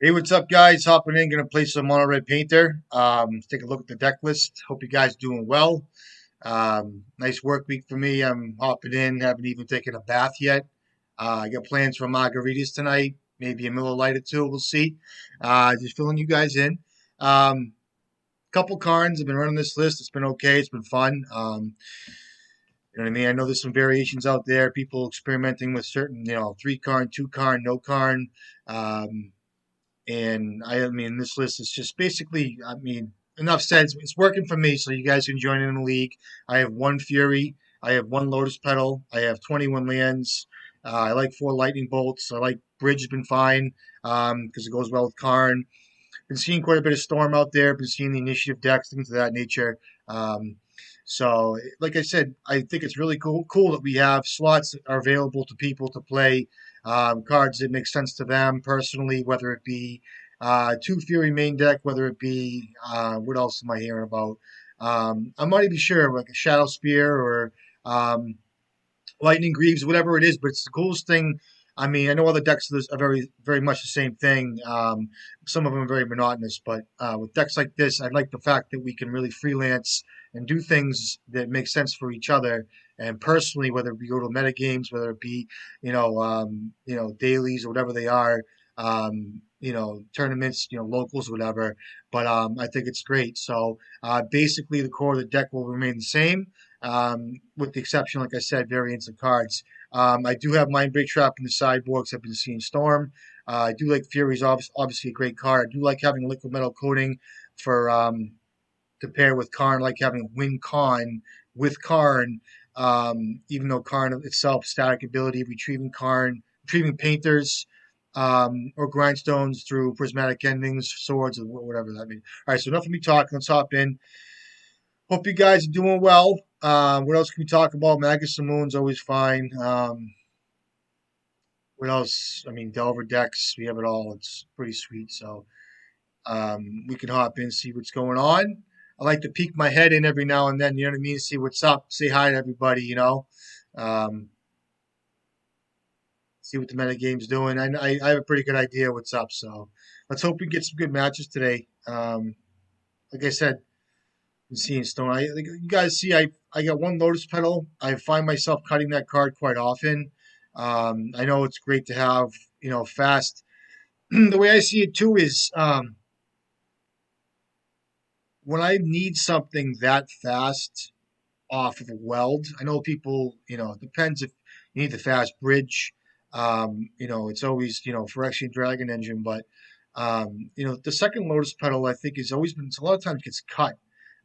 Hey, what's up, guys? Hopping in, gonna play some Mono Red Painter. Let's take a look at the deck list. Hope you guys doing well. Nice work week for me. I'm hopping in, haven't even taken a bath yet. I got plans for margaritas tonight, maybe a Miller Lite or two. We'll see. Just filling you guys in. Couple cards. I've been running this list. It's been okay. It's been fun. You know what I mean? I know there's some variations out there. People experimenting with certain, three card, two card, no card. Um, And I mean, this list is just basically, I mean, enough said. It's working for me, so you guys can join in the league. I have one Fury. I have one Lotus Petal. I have 21 lands. I like four Lightning Bolts. I like Bridge has been fine because it goes well with Karn. Been seeing quite a bit of Storm out there. Been seeing the initiative decks, things of that nature. Um, so, like I said, I think it's really cool that we have slots that are available to people to play cards that make sense to them personally, whether it be two Fury main deck, whether it be what else am I hearing about? I'm not even sure, like a Shadow Spear or um, Lightning Greaves, whatever it is. But it's the coolest thing. I mean, I know other decks are very much the same thing. Some of them are very monotonous, but with decks like this, I like the fact that we can really freelance and do things that make sense for each other. And personally, whether it be go to meta games, whether it be dailies or whatever they are, tournaments, locals, whatever. But I think it's great. So basically, the core of the deck will remain the same with the exception, like I said, variants of cards. I do have Mind Break Trap in the sideboard, except been seeing Storm. I do like Fury's obviously a great card. I do like having liquid metal coating for to pair with Karn. I like having Win Karn with Karn, even though Karn itself static ability, retrieving painters. Or grindstones through prismatic endings, swords, or whatever that means. All right, so enough of me talking. Let's hop in. Hope you guys are doing well. What else can we talk about? Magus and Moon's always fine. What else? I mean, Delver decks, we have it all. It's pretty sweet. So we can hop in, see what's going on. I like to peek my head in every now and then, you know what I mean? See what's up, say hi to everybody, um, see what the metagame's doing. I have a pretty good idea what's up. So let's hope we get some good matches today. Like I said, and seeing Stone. You guys see, I got one Lotus Petal. I find myself cutting that card quite often. I know it's great to have, fast. The way I see it too is when I need something that fast off of a weld. I know people, it depends if you need the fast bridge. It's always, Phyrexian Dragon Engine, but the second Lotus Petal I think has always been, a lot of times gets cut,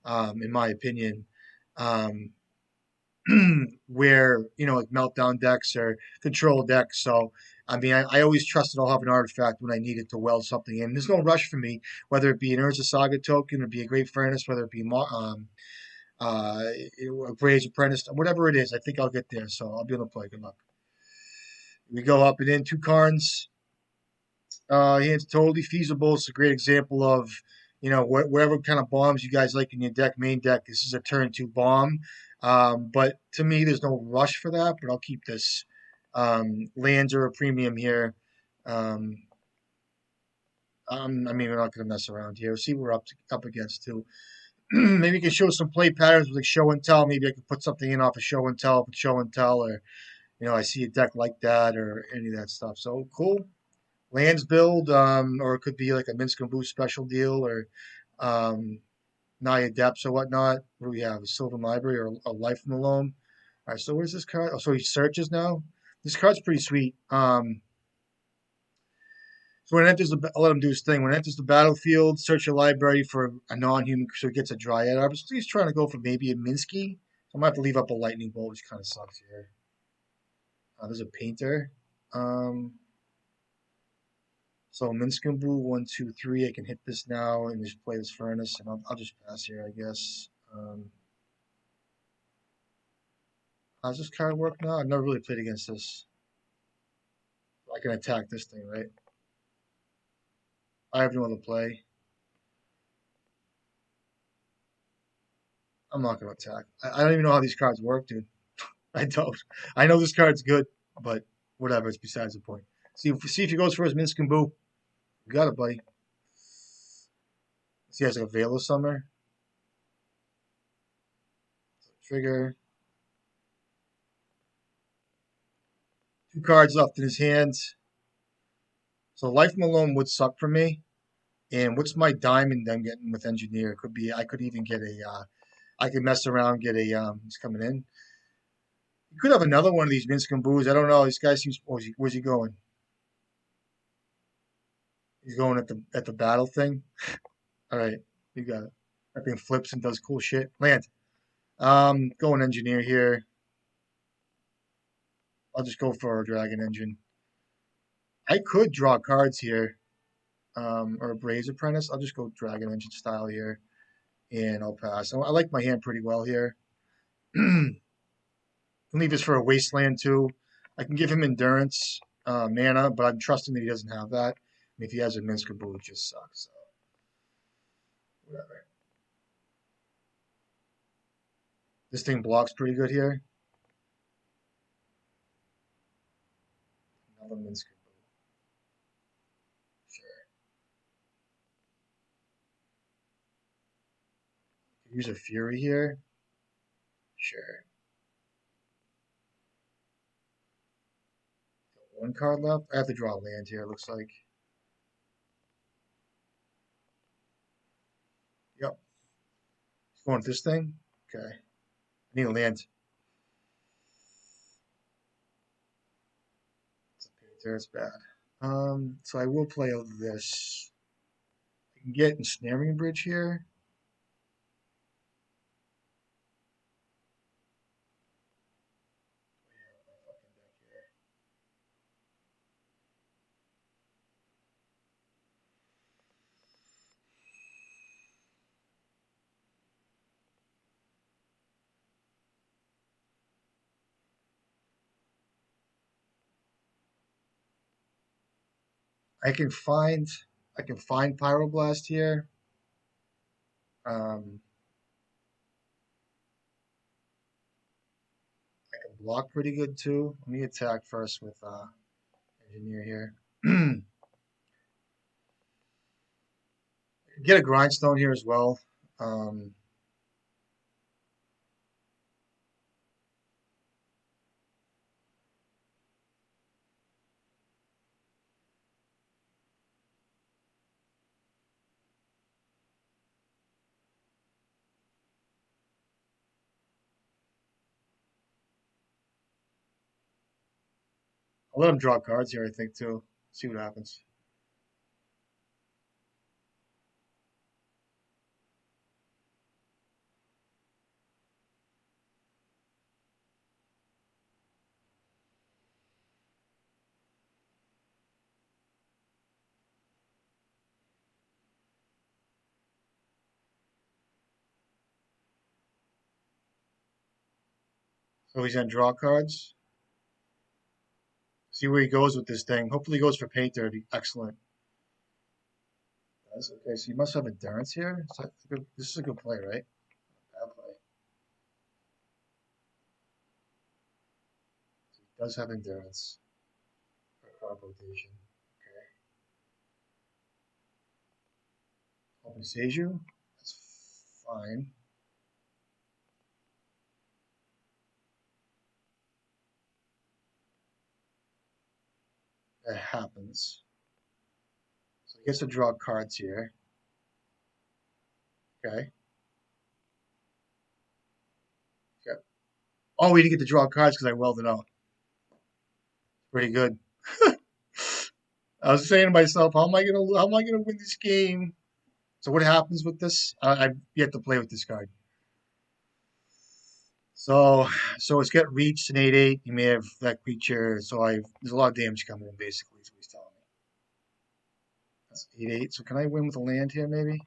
in my opinion. Um, where like meltdown decks or control decks. So I mean, I always trust that I'll have an artifact when I need it to weld something in. There's no rush for me, whether it be an Urza Saga token, or be a Great Furnace, whether it be uh, a Graves Apprentice, whatever it is. I think I'll get there, so I'll be able to play. Good luck. We go up and in two cards. It's totally feasible. It's a great example of, whatever kind of bombs you guys like in your main deck. This is a turn two bomb. But to me, there's no rush for that, but I'll keep this. Lands are a premium here. Um, I mean, we're not going to mess around here. See what we're up against, too. Maybe you can show some play patterns with like show and tell. Maybe I could put something in off of show and tell, with show and tell, or, I see a deck like that, or any of that stuff. So cool. Lands build, or it could be like a Minsk and Boost special deal, or um, Naya Depths or whatnot. What do we have? A Sylvan Library or a Life from the Loam? All right, so what is this card? Oh, so he searches now. This card's pretty sweet. So when it enters I'll let him do his thing. When it enters the battlefield, search your library for a non-human, so he gets a Dryad. I was he's trying to go for maybe a Minsky. So I might have to leave up a Lightning Bolt, which kind of sucks here. There's a Painter. Um, So Minskambu, 1, 2, 3. I can hit this now and just play this Furnace, and I'll just pass here, I guess. How's this card work now? I've never really played against this. I can attack this thing, right? I have no other play. I'm not going to attack. I don't even know how these cards work, dude. I don't. I know this card's good, but whatever. It's besides the point. See if he goes for his Minskambu. You got it, buddy. See, he has like a Veil of Summer. Trigger. Two cards left in his hands. So Life Malone would suck for me. And what's my diamond I'm getting with Engineer? Could be I could even get a I could mess around, get a he's coming in. You could have another one of these Minskin Boos. I don't know. This guy seems where's he going? He's going at the battle thing. All right, you got it. That thing flips and does cool shit. Land. Going engineer here. I'll just go for a dragon engine. I could draw cards here, or a Braze Apprentice. I'll just go dragon engine style here, and I'll pass. I like my hand pretty well here. Can leave this for a wasteland too. I can give him endurance, mana, but I'm trusting that he doesn't have that. And if he has a Minskaboo, it just sucks. So whatever. This thing blocks pretty good here. Another Minskaboo. Sure. Could use a Fury here. Sure. Got one card left. I have to draw a land here. It looks like. Yep. Going with this thing. Okay. I need a land. It's a painter. It's bad. So I will play out this. I can get ensnaring bridge here. I can find I can find Pyroblast here. Um, I can block pretty good too. Let me attack first with Engineer here. Get a Grindstone here as well. Um, I'll let him draw cards here, I think, too. See what happens. So he's gonna draw cards. See where he goes with this thing. Hopefully he goes for Painter. It'd be excellent. That's okay, so you must have endurance here. So this is a good play, right? Bad play. So he does have endurance for card rotation. Okay. Open Seiju. That's fine. That happens. So he gets to draw cards here. Okay. Yep. Oh, we didn't get to draw cards because I welded out. Pretty good. I was saying to myself, how am I gonna win this game? So what happens with this? I've yet to play with this card. So it's got reached an 8/8. You may have that creature. So there's a lot of damage coming in basically. Is what he's telling me. That's 8/8. So can I win with a land here maybe?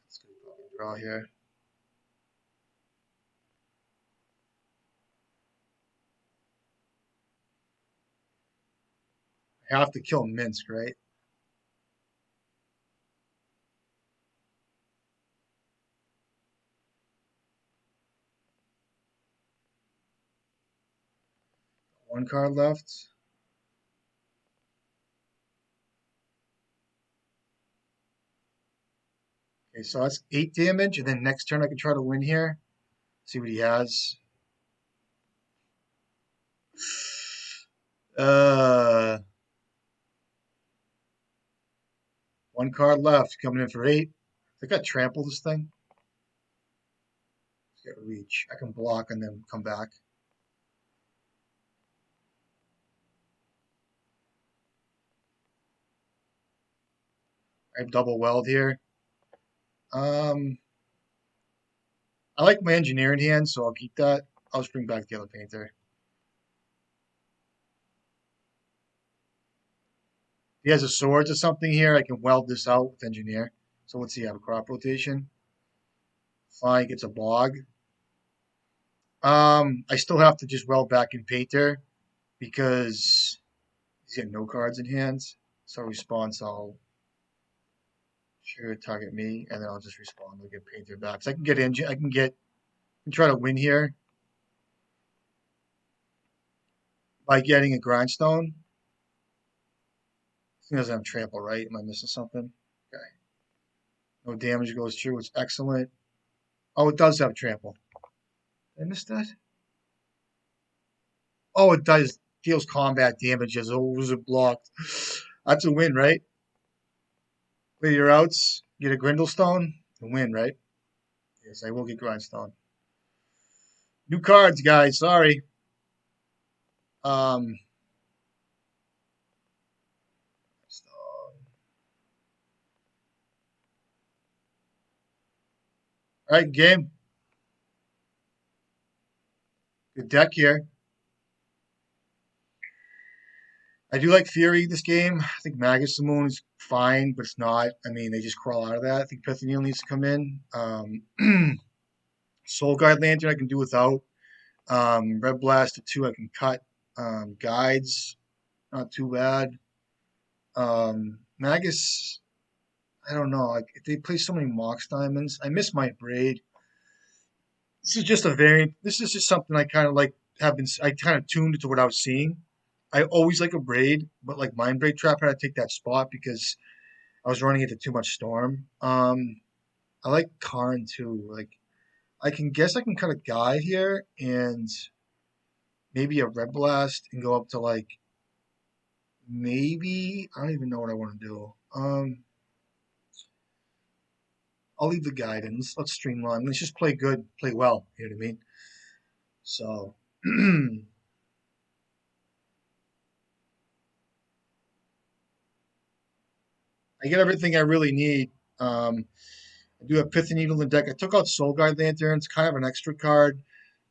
Let's go draw here. I have to kill Minsk, right? One card left. Okay, so that's 8 damage, and then next turn I can try to win here. See what he has. Uh, One card left, coming in for 8. I think I trample this thing. Let's get reach. I can block and then come back. I have double weld here. Um, I like my engineering hand, so I'll keep that. I'll just bring back the other painter. If he has a sword or something here, I can weld this out with engineer. So let's see, have a crop rotation. Fine, gets a bog. I still have to just weld back in painter because he's got no cards in hand. So response, I'll sure target me, and then I'll just respond. I'll get painter back. So I can get engine. I can try to win here by getting a grindstone. He doesn't have trample, right? Am I missing something? Okay. No damage goes through. It's excellent. Oh, it does have trample. Did I miss that? Oh, it does. Deals combat damage as always it blocked. That's a win, right? Play your outs, get a Grindlestone, and win, right? Yes, I will get Grindstone. New cards, guys. Sorry. Um, all right, game. Good deck here. I do like Fury this game. I think Magus the Moon is fine, but it's not. I mean, they just crawl out of that. I think Pithaniel needs to come in. Soul Guide Lantern I can do without. Red Blast 2 I can cut. Guides, not too bad. Magus, I don't know. Like if they play so many Mox Diamonds, I miss my braid. This is just a variant. This is just something I kind of like have been. I kind of tuned to what I was seeing. I always like a braid, but like Mind Braid Trap had to take that spot because I was running into too much storm. I like Karn too. Like I can guess I can cut a guide here and maybe a red blast and go up to like maybe I don't even know what I want to do. I'll leave the guidance. Let's streamline. Let's just play good, play well. You know what I mean? So I get everything I really need. I do have Pith and Needle in deck. I took out Soul Guide Lantern. It's kind of an extra card.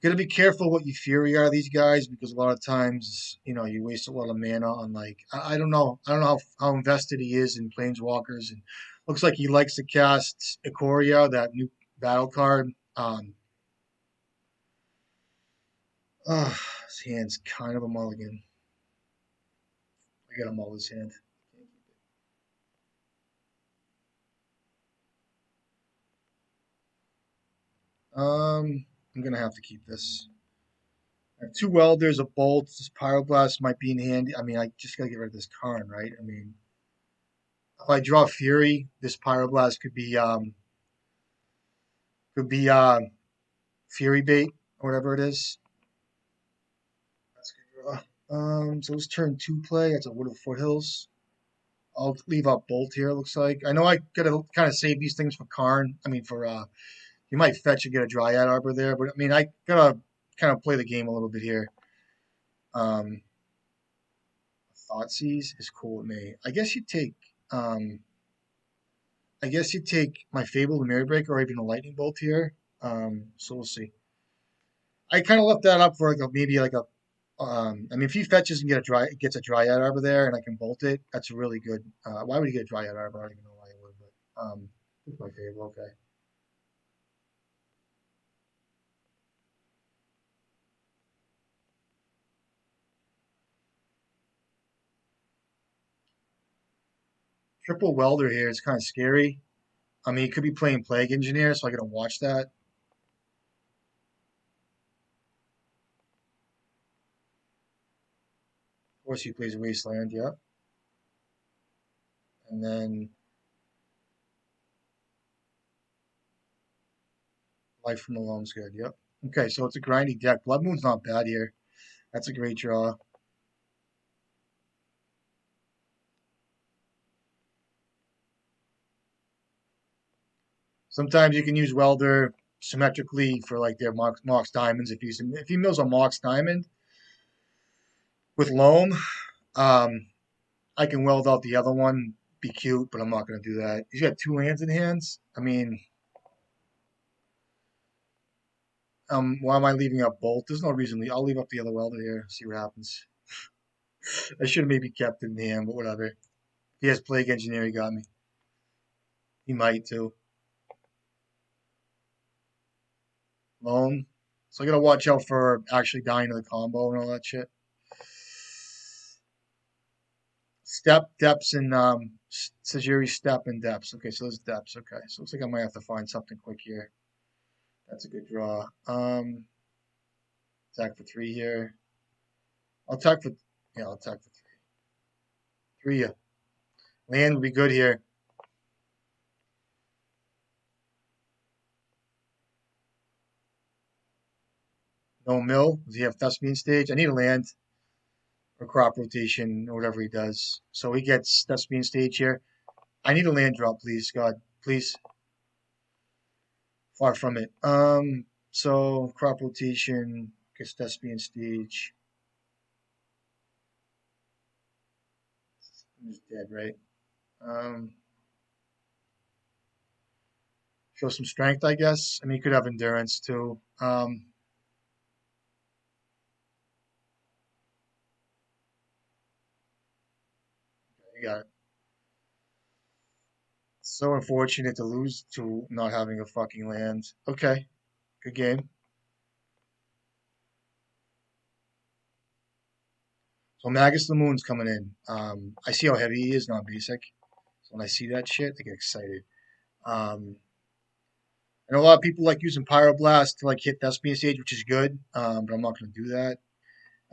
Gotta be careful what you Fury out of these guys because a lot of times, you waste a lot of mana on like I don't know. I don't know how invested he is in Planeswalkers and looks like he likes to cast Ikoria, that new battle card. His hand's kind of a mulligan. I got a mull his hand. I'm gonna have to keep this. I have two welders, a bolt, this pyroblast might be in handy. I mean, I just gotta get rid of this Karn, right? I mean, if I draw Fury, this pyroblast could be Fury bait or whatever it is. That's a good draw. So let's turn two play. That's a Wood of Foothills. I'll leave out Bolt here. Looks like I know I gotta kind of save these things for Karn. I mean, for you might fetch and get a Dryad Arbor there, but I mean, I gotta kind of play the game a little bit here. Um, Thoughtseize is cool with me. Um, I guess you take my Fable, the Mirror Breaker, or even a Lightning Bolt here. So we'll see. I kind of left that up for like maybe like a. I mean, if he fetches and gets a Dryad Arbor there, and I can bolt it, that's really good. Why would he get a Dryad Arbor? I don't even know why he would, but it's my Fable. Okay. Triple Welder here is kind of scary. I mean, he could be playing Plague Engineer, so I gotta watch that. course, he plays Wasteland. Yep. And then Life from the Loam's good. Yep. Okay, so it's a grindy deck. Blood Moon's not bad here. That's a great draw. Sometimes you can use Welder symmetrically for like their Mox Diamonds. If he mills a Mox Diamond with Loam, um, I can weld out the other one, be cute, but I'm not going to do that. He's got two lands in hands. I mean, why am I leaving up Bolt? There's no reason. I'll leave up the other welder here, see what happens. I should have maybe kept it in the hand, but whatever. He has Plague Engineer, he got me. He might too. Loam. So I gotta watch out for actually dying to the combo and all that shit. Step, depths, and Sajiri step and depths. Okay, so there's depths. Okay, so looks like I might have to find something quick here. That's a good draw. Attack for three here. I'll attack for I'll attack for three. Three. Land would be good here. No mill. Does he have Thespian stage? I need a land or crop rotation or whatever he does. So he gets Thespian stage here. I need a land drop, please, God, please. Far from it. So crop rotation gets Thespian stage. He's dead, right? Um, show some strength, I guess. I mean, he could have endurance too. You got it. So unfortunate to lose to not having a fucking land. Okay, good game. So Magus the Moon's coming in. I see how heavy he is, non basic. So when I see that shit, I get excited. Um, and a lot of people like using Pyroblast to like hit Thespian stage, which is good. But I'm not going to do that.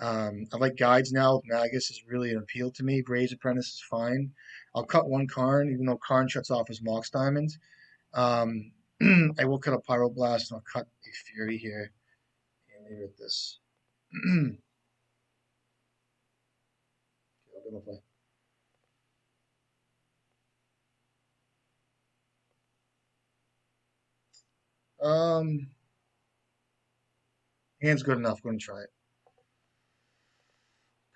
I like guides now. Magus is really an appeal to me. Bray's Apprentice is fine. I'll cut one Karn, even though Karn shuts off his Mox Diamond. Um, I will cut a Pyroblast and I'll cut a Fury here and leave it at this. I'll play. Um, Hand's good enough. Going to try it.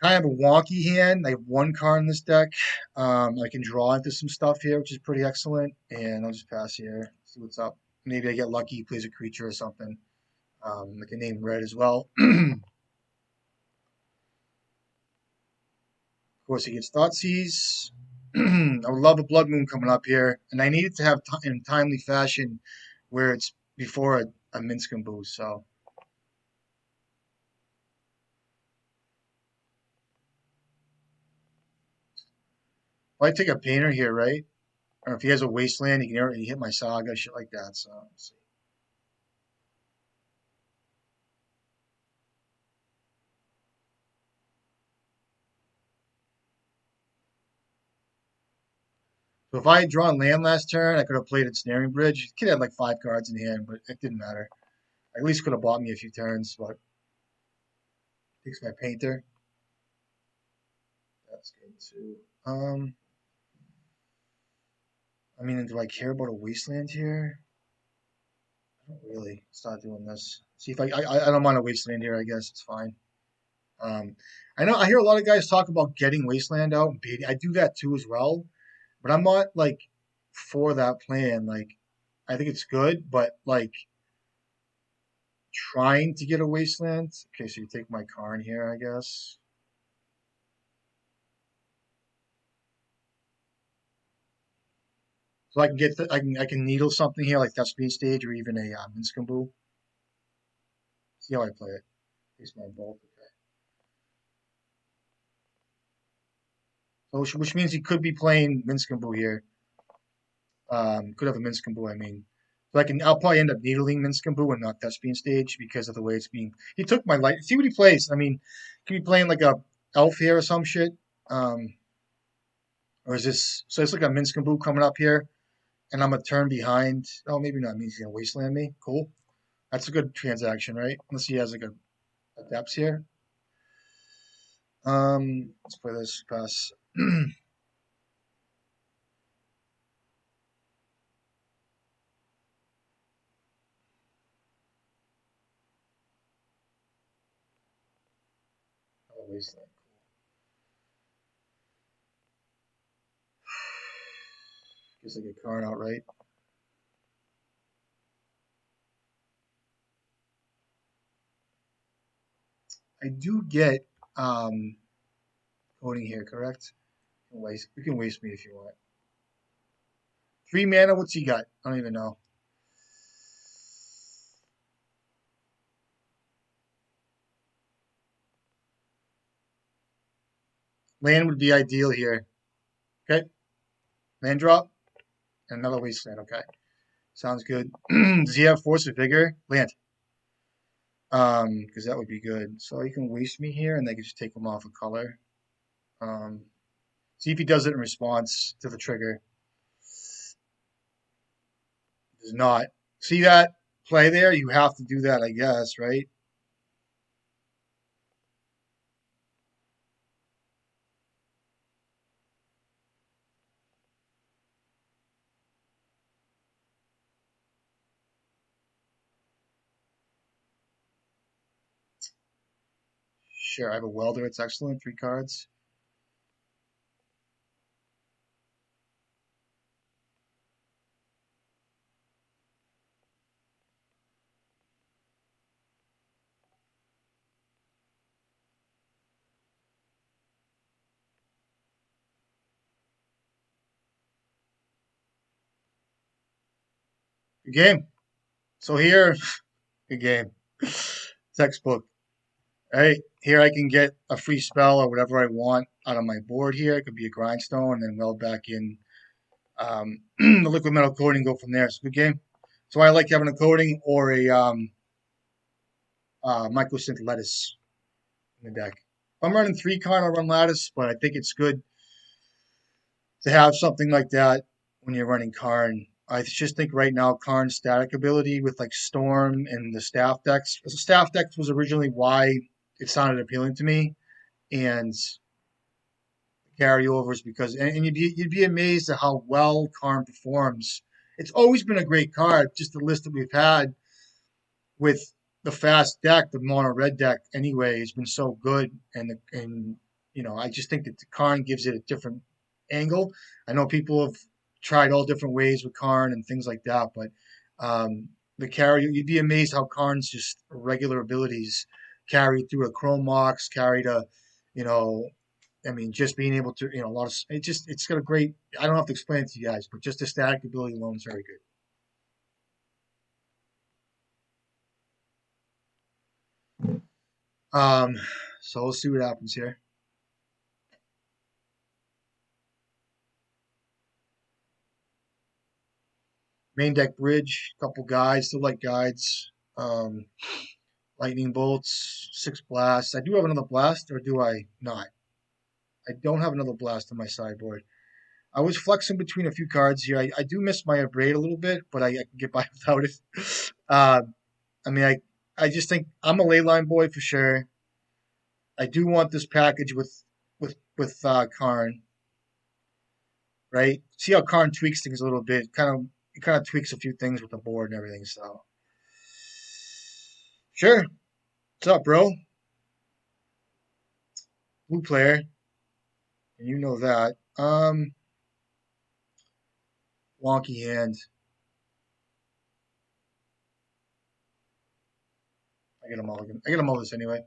Kind of a wonky hand. I have one card in this deck. I can draw into some stuff here, which is pretty excellent. And I'll just pass here. See what's up. Maybe I get lucky. He plays a creature or something. I can name red as well. Of course, he gets Thoughtseize. I would love a Blood Moon coming up here, and I need it to have in timely fashion where it's before a Minskin boost. So if I take a Painter here, right? Or if he has a Wasteland, he can already hit my Saga, shit like that. So let's see. So if I had drawn land last turn, I could have played Ensnaring Bridge. He could have like 5 cards in hand, but it didn't matter. I at least could have bought me a few turns, but takes my Painter. That's good too. I mean, do I care about a Wasteland here? I don't really. Start doing this. See if I don't mind a Wasteland here. I guess it's fine. Um, I know I hear a lot of guys talk about getting Wasteland out and baiting. I do that too as well, but I'm not like for that plan. Like, I think it's good, but like trying to get a Wasteland. Okay, so you take my Karn here, I guess. So I can get I can needle something here like that speed stage or even a Minskambu. See how I play it. Face my bolt. Okay. So which means he could be playing Minskambu here. Could have a Minskambu, I mean. So I'll probably end up needling Minskambu and not Thespian stage because of the way it's being. He took my light. See what he plays. I mean, he could be playing like a elf here or some shit. Um, or is this so? It's like a Minskin boot coming up here, and I'm a turn behind. Oh, maybe not. Means he's gonna wasteland me. Cool. That's a good transaction, right? Unless he has like a depths here. Let's play this pass. Oh, wasteland. Guess I get card outright. I do get coding here, correct? You can waste me if you want. 3 mana. What's he got? I don't even know. Land would be ideal here. Okay. Land drop and another wasteland. Okay. Sounds good. Does he have force or vigor? Land. Because that would be good. So you can waste me here, and they can just take him off a color. Um, see if he does it in response to the trigger. Does not. See that play there? You have to do that, I guess, right? Sure. I have a welder. It's excellent. 3 cards. Good game. So here, good game. Textbook. All right, here I can get a free spell or whatever I want out of my board here. It could be a grindstone and then weld back in the liquid metal coating, go from there. It's a good game. So I like having a coating or a microsynth lettuce in the deck. If I'm running 3 card, I'll run lattice, but I think it's good to have something like that when you're running Karn. I just think right now Karn's static ability with like Storm and the staff decks. The staff decks was originally why it sounded appealing to me, and carryovers because and you'd be amazed at how well Karn performs. It's always been a great card. Just the list that we've had with the fast deck, the mono red deck anyway, has been so good. And I just think that the Karn gives it a different angle. I know people have tried all different ways with Karn and things like that, but the carry you'd be amazed how Karn's just regular abilities carry through a Chrome Mox, carry to, you know, I mean, just being able to, a lot of it's got a great. I don't have to explain it to you guys, but just the static ability alone is very good. Um, so we'll see what happens here. Main deck bridge, couple guides, still like guides. Um, lightning bolts, 6 blasts. I do have another blast, or do I not? I don't have another blast on my sideboard. I was flexing between a few cards here. I do miss my abrade a little bit, but I can get by without it. Uh, I mean, I just think I'm a ley line boy for sure. I do want this package with Karn, right? See how Karn tweaks things a little bit. It kind of tweaks a few things with the board and everything. So sure. What's up, bro? Blue player, and you know that. Wonky hand. I get them all. I get them all this anyway.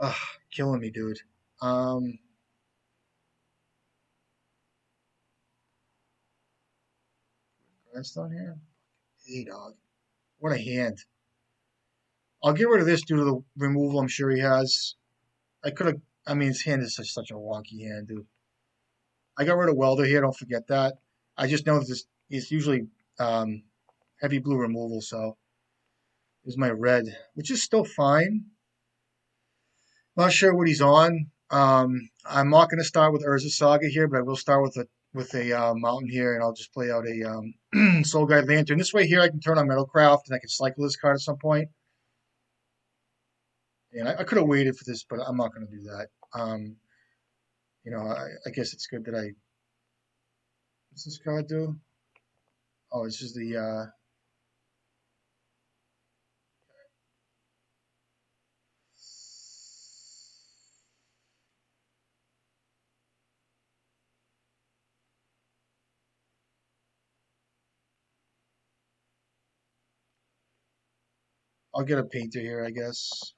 Ugh, killing me, dude. Um, Grindstone here. Hey, dog. What a hand. I'll get rid of this due to the removal I'm sure he has. I could have. I mean, his hand is such a wonky hand, dude. I got rid of Welder here. Don't forget that. I just know that this is usually um, heavy blue removal, so is my red, which is still fine. Not sure what he's on. I'm not going to start with Urza Saga here, but I will start with a mountain here, and I'll just play out a Soul Guide Lantern. This way here, I can turn on Metalcraft, and I can cycle this card at some point. And I could have waited for this, but I'm not going to do that. I guess it's good that I. What's this card do? Oh, this is the. I'll get a painter here, I guess.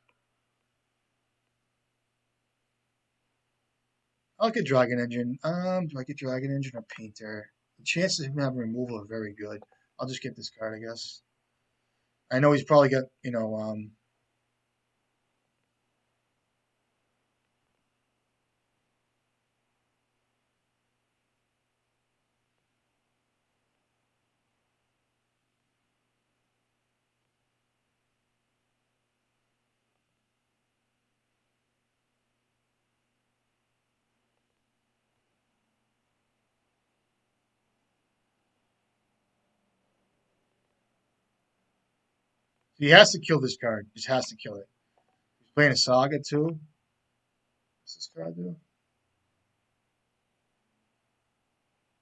I'll get Dragon Engine. Do I get Dragon Engine or Painter? The chances of him having removal are very good. I'll just get this card, I guess. I know he's probably got, he has to kill this card. Just has to kill it. He's playing a Saga too. What's this card do?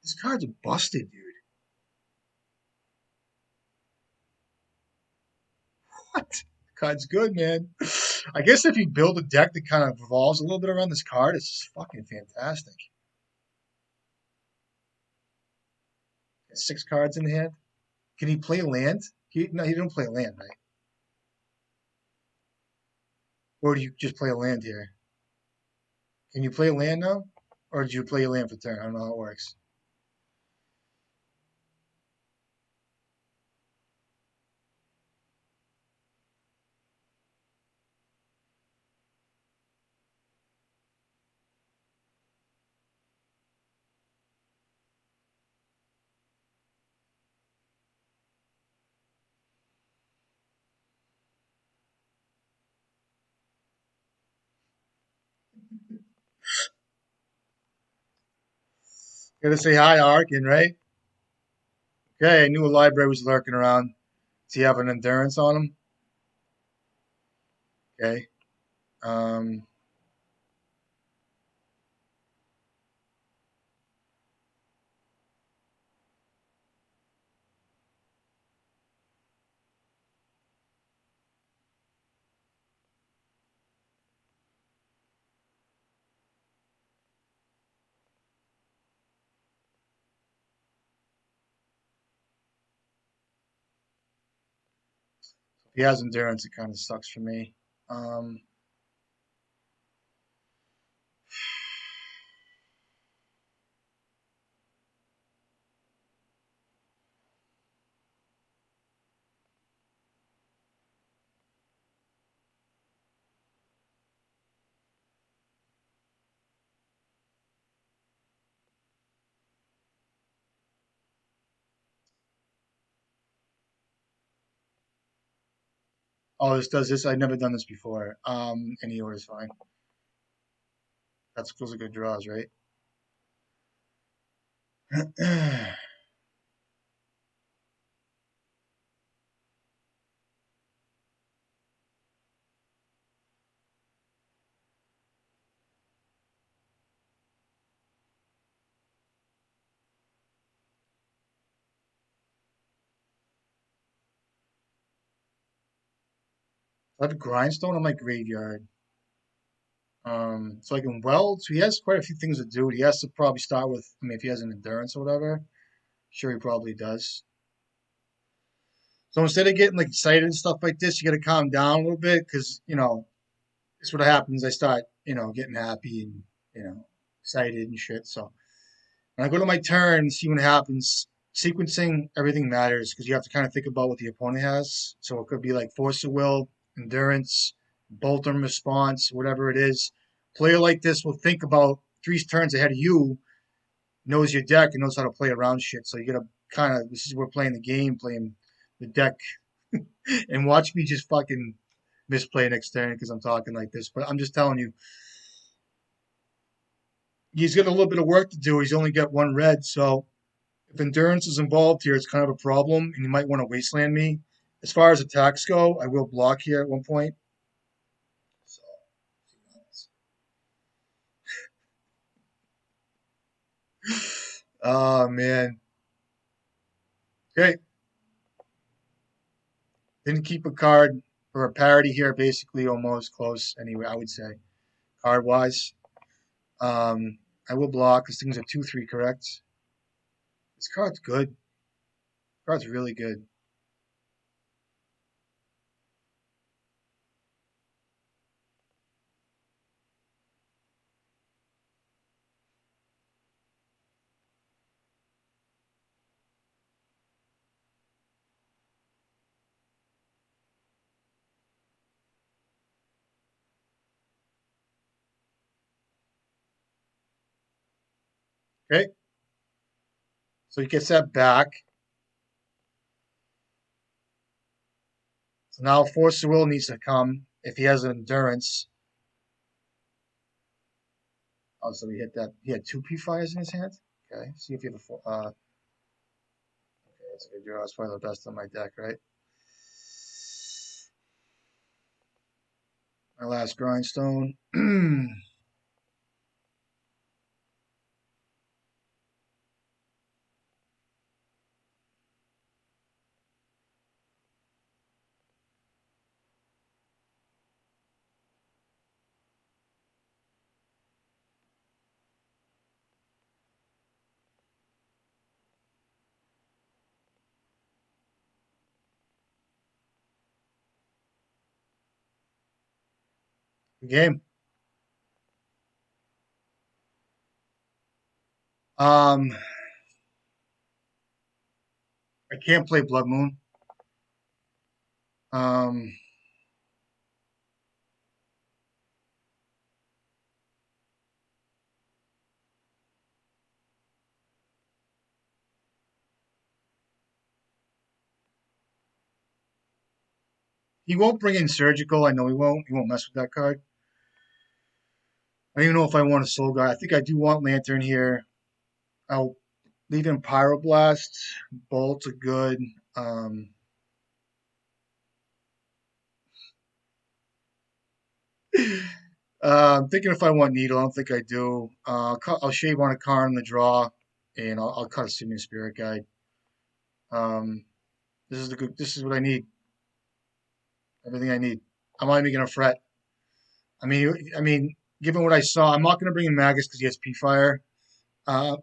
This card's busted, dude. What? The card's good, man. I guess if you build a deck that kind of revolves a little bit around this card, it's just fucking fantastic. Got 6 cards in hand. Can he play land? No, he didn't play a land, right? Or do you just play a land here? Can you play a land now? Or do you play a land for turn? I don't know how it works. Gotta say hi, Arkin, right? Okay, I knew a library was lurking around. Does he have an endurance on him? Okay. Um, if he has endurance, it kind of sucks for me. Um, oh, this does this. I've never done this before. Any order is fine. That's those are good draws, right? I have a grindstone on my graveyard. So I can weld. So he has quite a few things to do. He has to probably start with. I mean, if he has an endurance or whatever, sure he probably does. So instead of getting like excited and stuff like this, you got to calm down a little bit because this what happens. I start getting happy and excited and shit. So when I go to my turn, see what happens. Sequencing everything matters because you have to kind of think about what the opponent has. So it could be like force of will, endurance, bolt on response, whatever it is. Player like this will think about 3 turns ahead of you, knows your deck, and knows how to play around shit. So you gotta kind of this is we're playing the game, playing the deck and watch me just fucking misplay next turn because I'm talking like this. But I'm just telling you, he's got a little bit of work to do. He's only got one red, so if endurance is involved here, it's kind of a problem, and you might want to wasteland me. As far as attacks go, I will block here at one point. So, oh man. Okay, didn't keep a card for a parity here, basically almost close. Anyway, I would say card wise. I will block. This thing's a 2/3, correct? This card's good. This card's really good. Okay, so he gets that back. So now Force of Will needs to come if he has an endurance. Oh, so he hit that. He had two P-fires in his hand. Okay, see if you have a. Okay, that's a good draw. It's probably the best on my deck, right? My last grindstone. Game. Um, I can't play Blood Moon. Um, he won't bring in Surgical. I know he won't. He won't mess with that card. I don't even know if I want a Soul Guy. I think I do want Lantern here. I'll leave in Pyroblast. Bolts are good. Um, I'm thinking if I want Needle. I don't think I do. I'll shave on a card in the draw, and I'll cut a Simian Spirit Guide. Um, this is the good. This is what I need. Everything I need. I'm not even gonna fret. I mean, given what I saw, I'm not gonna bring in Magus because he has P Fire. Uh,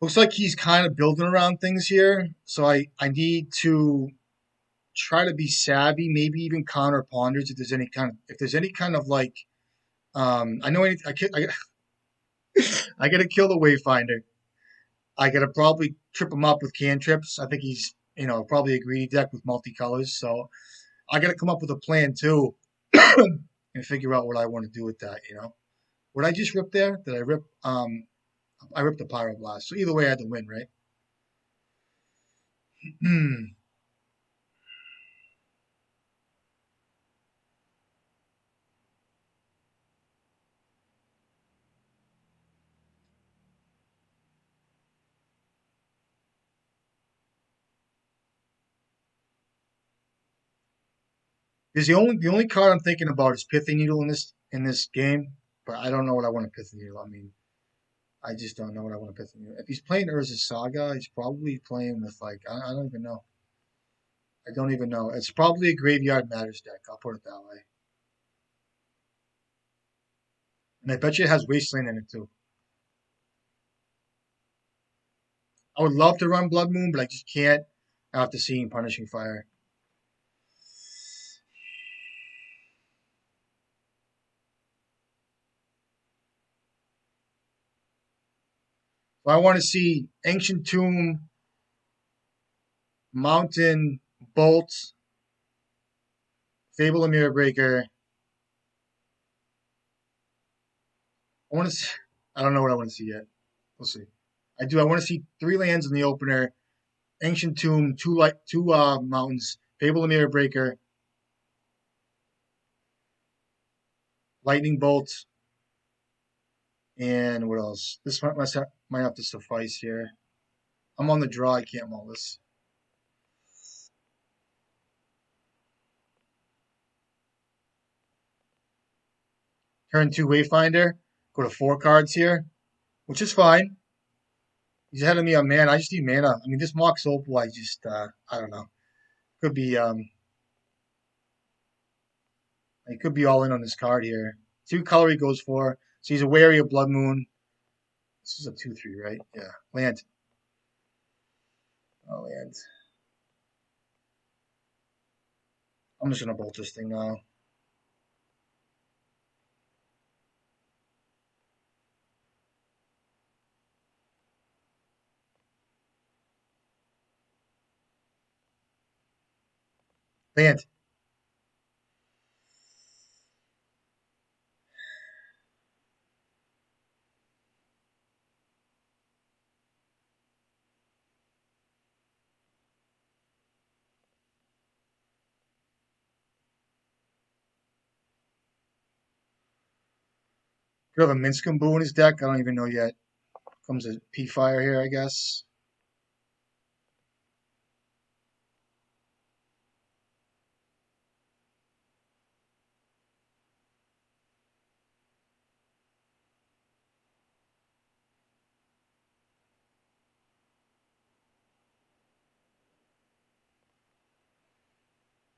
looks like he's kind of building around things here, so I need to try to be savvy, maybe even counter ponders if there's any kind of like I know I gotta kill the Wayfinder. I gotta probably trip him up with cantrips. I think he's probably a greedy deck with multicolors, so I gotta come up with a plan too and figure out what I want to do with that. What I just rip there? Did I rip? I ripped the Pyroblast. So either way, I had to win, right? Because the only card I'm thinking about is Pithy Needle in this game, but I don't know what I want to Pithy Needle. I mean, I just don't know what I want to Pithy Needle. If he's playing Urza's Saga, he's probably playing with like I don't even know. I don't even know. It's probably a Graveyard Matters deck. I'll put it that way. And I bet you it has Wasteland in it too. I would love to run Blood Moon, but I just can't after seeing Punishing Fire. So I want to see Ancient Tomb, Mountain, Bolt, Fable and Mirror Breaker. I want to. See, I don't know what I want to see yet. We'll see. I do. I want to see 3 lands in the opener, Ancient Tomb, two mountains, Fable and Mirror Breaker, Lightning Bolt, and what else? This might have to suffice here. I'm on the draw. I can't mull this. Turn two Wayfinder. Go to 4 cards here, which is fine. He's ahead of me on mana. I just need mana. I mean, this Mox Opal, I don't know. Could be, he could be all in on this card here. Two color he goes for. So he's a wary of Blood Moon. This is a 2/3, right? Yeah. Land. Oh, land. I'm just gonna bolt this thing now. Land. Could have a Minsc Boo in his deck. I don't even know yet. Comes a P Fire here, I guess.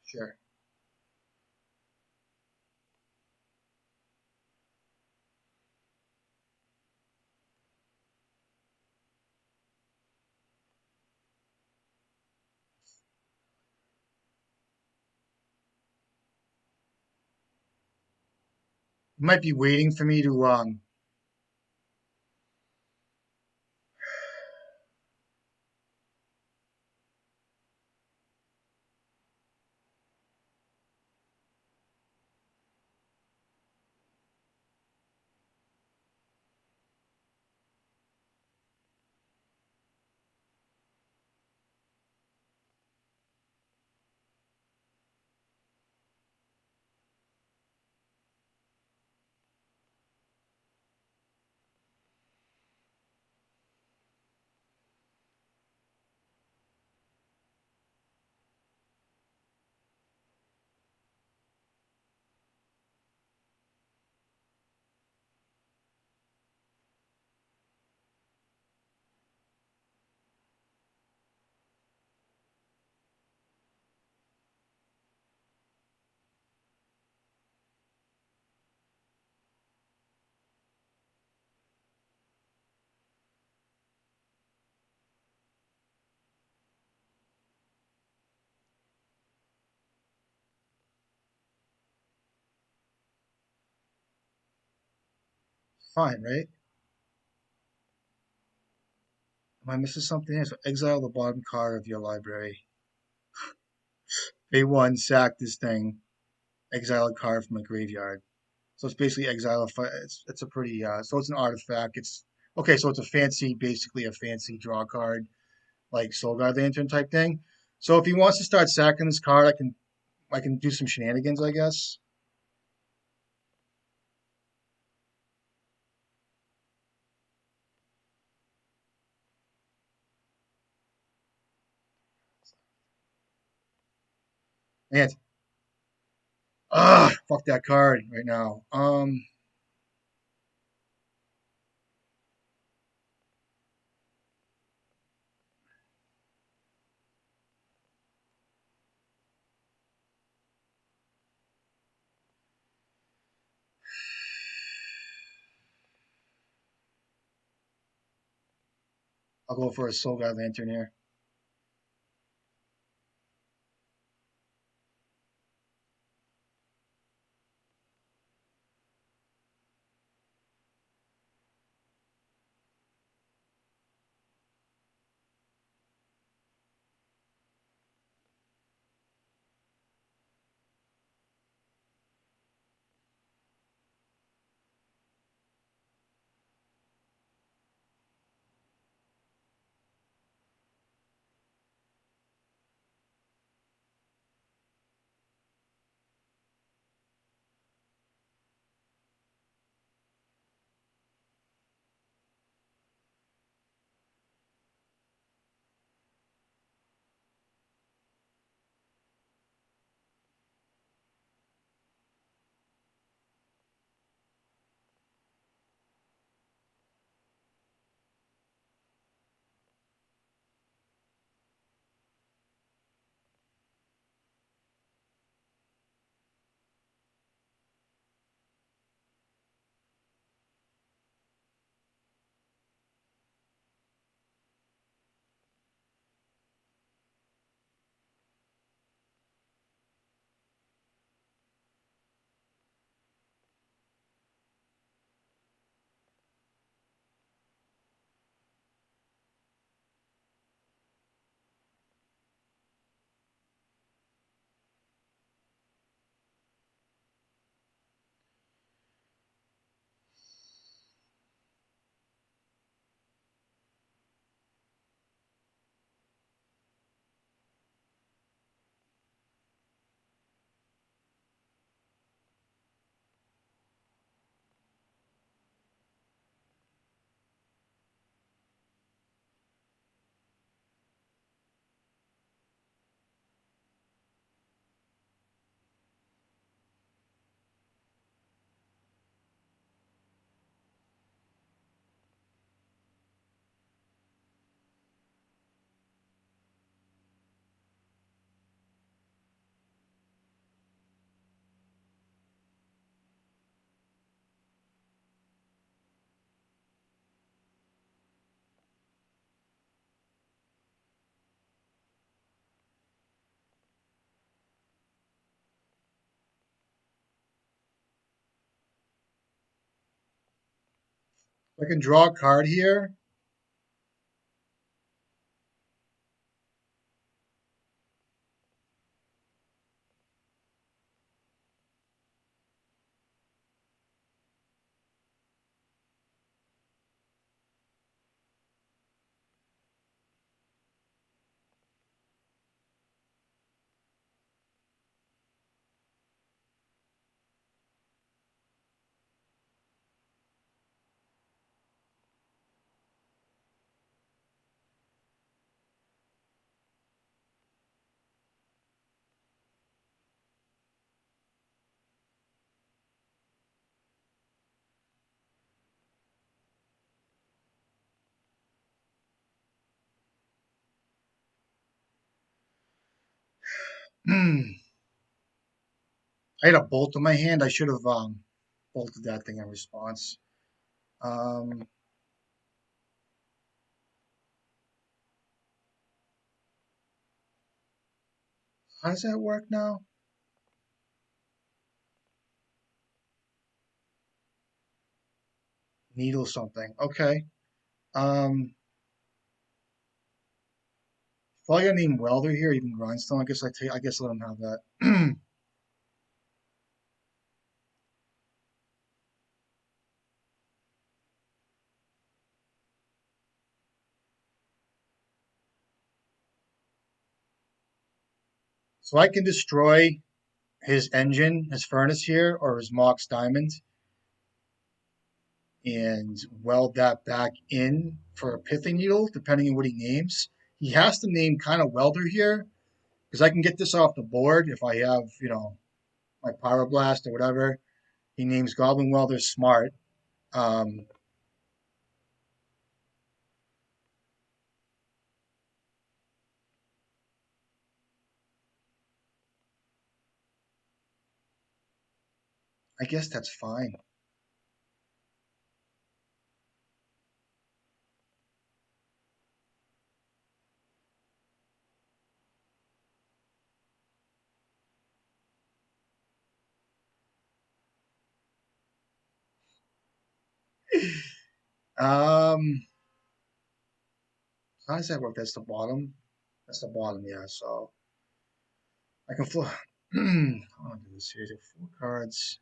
Sure. You might be waiting for me to fine, right? Am I missing something here? So exile the bottom card of your library. Pay one, sack this thing, exile a card from a graveyard. So it's basically exile. It's a pretty. So it's an artifact. It's okay. So it's a fancy, basically a fancy draw card, like Soul Guard Lantern type thing. So if he wants to start sacking this card, I can do some shenanigans, I guess. And fuck that card right now. I'll go for a Soul Guard Lantern here. I can draw a card here. I had a bolt in my hand. I should have bolted that thing in response. Um, how does that work now? Needle something. Okay. If I got named Welder here, even Grindstone, I guess let him have that. So I can destroy his engine, his furnace here, or his Mox diamond, and weld that back in for a pithing needle, depending on what he names. He has to name kind of welder here, because I can get this off the board if I have, my Pyroblast or whatever. He names Goblin Welder Smart. Um, I guess that's fine. Um, how does that work? That's the bottom. That's the bottom, yeah. So I can flip. I'll do this here. Four cards.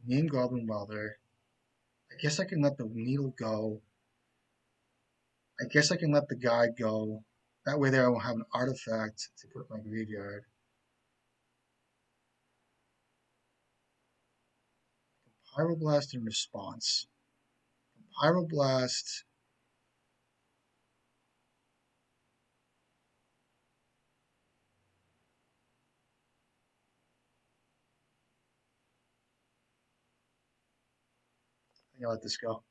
Name Goblin Welder. I guess I can let the needle go. I guess I can let the guide go. That way there I won't have an artifact to put in my graveyard. Pyroblast in response. Pyroblast. I'm gonna let this go.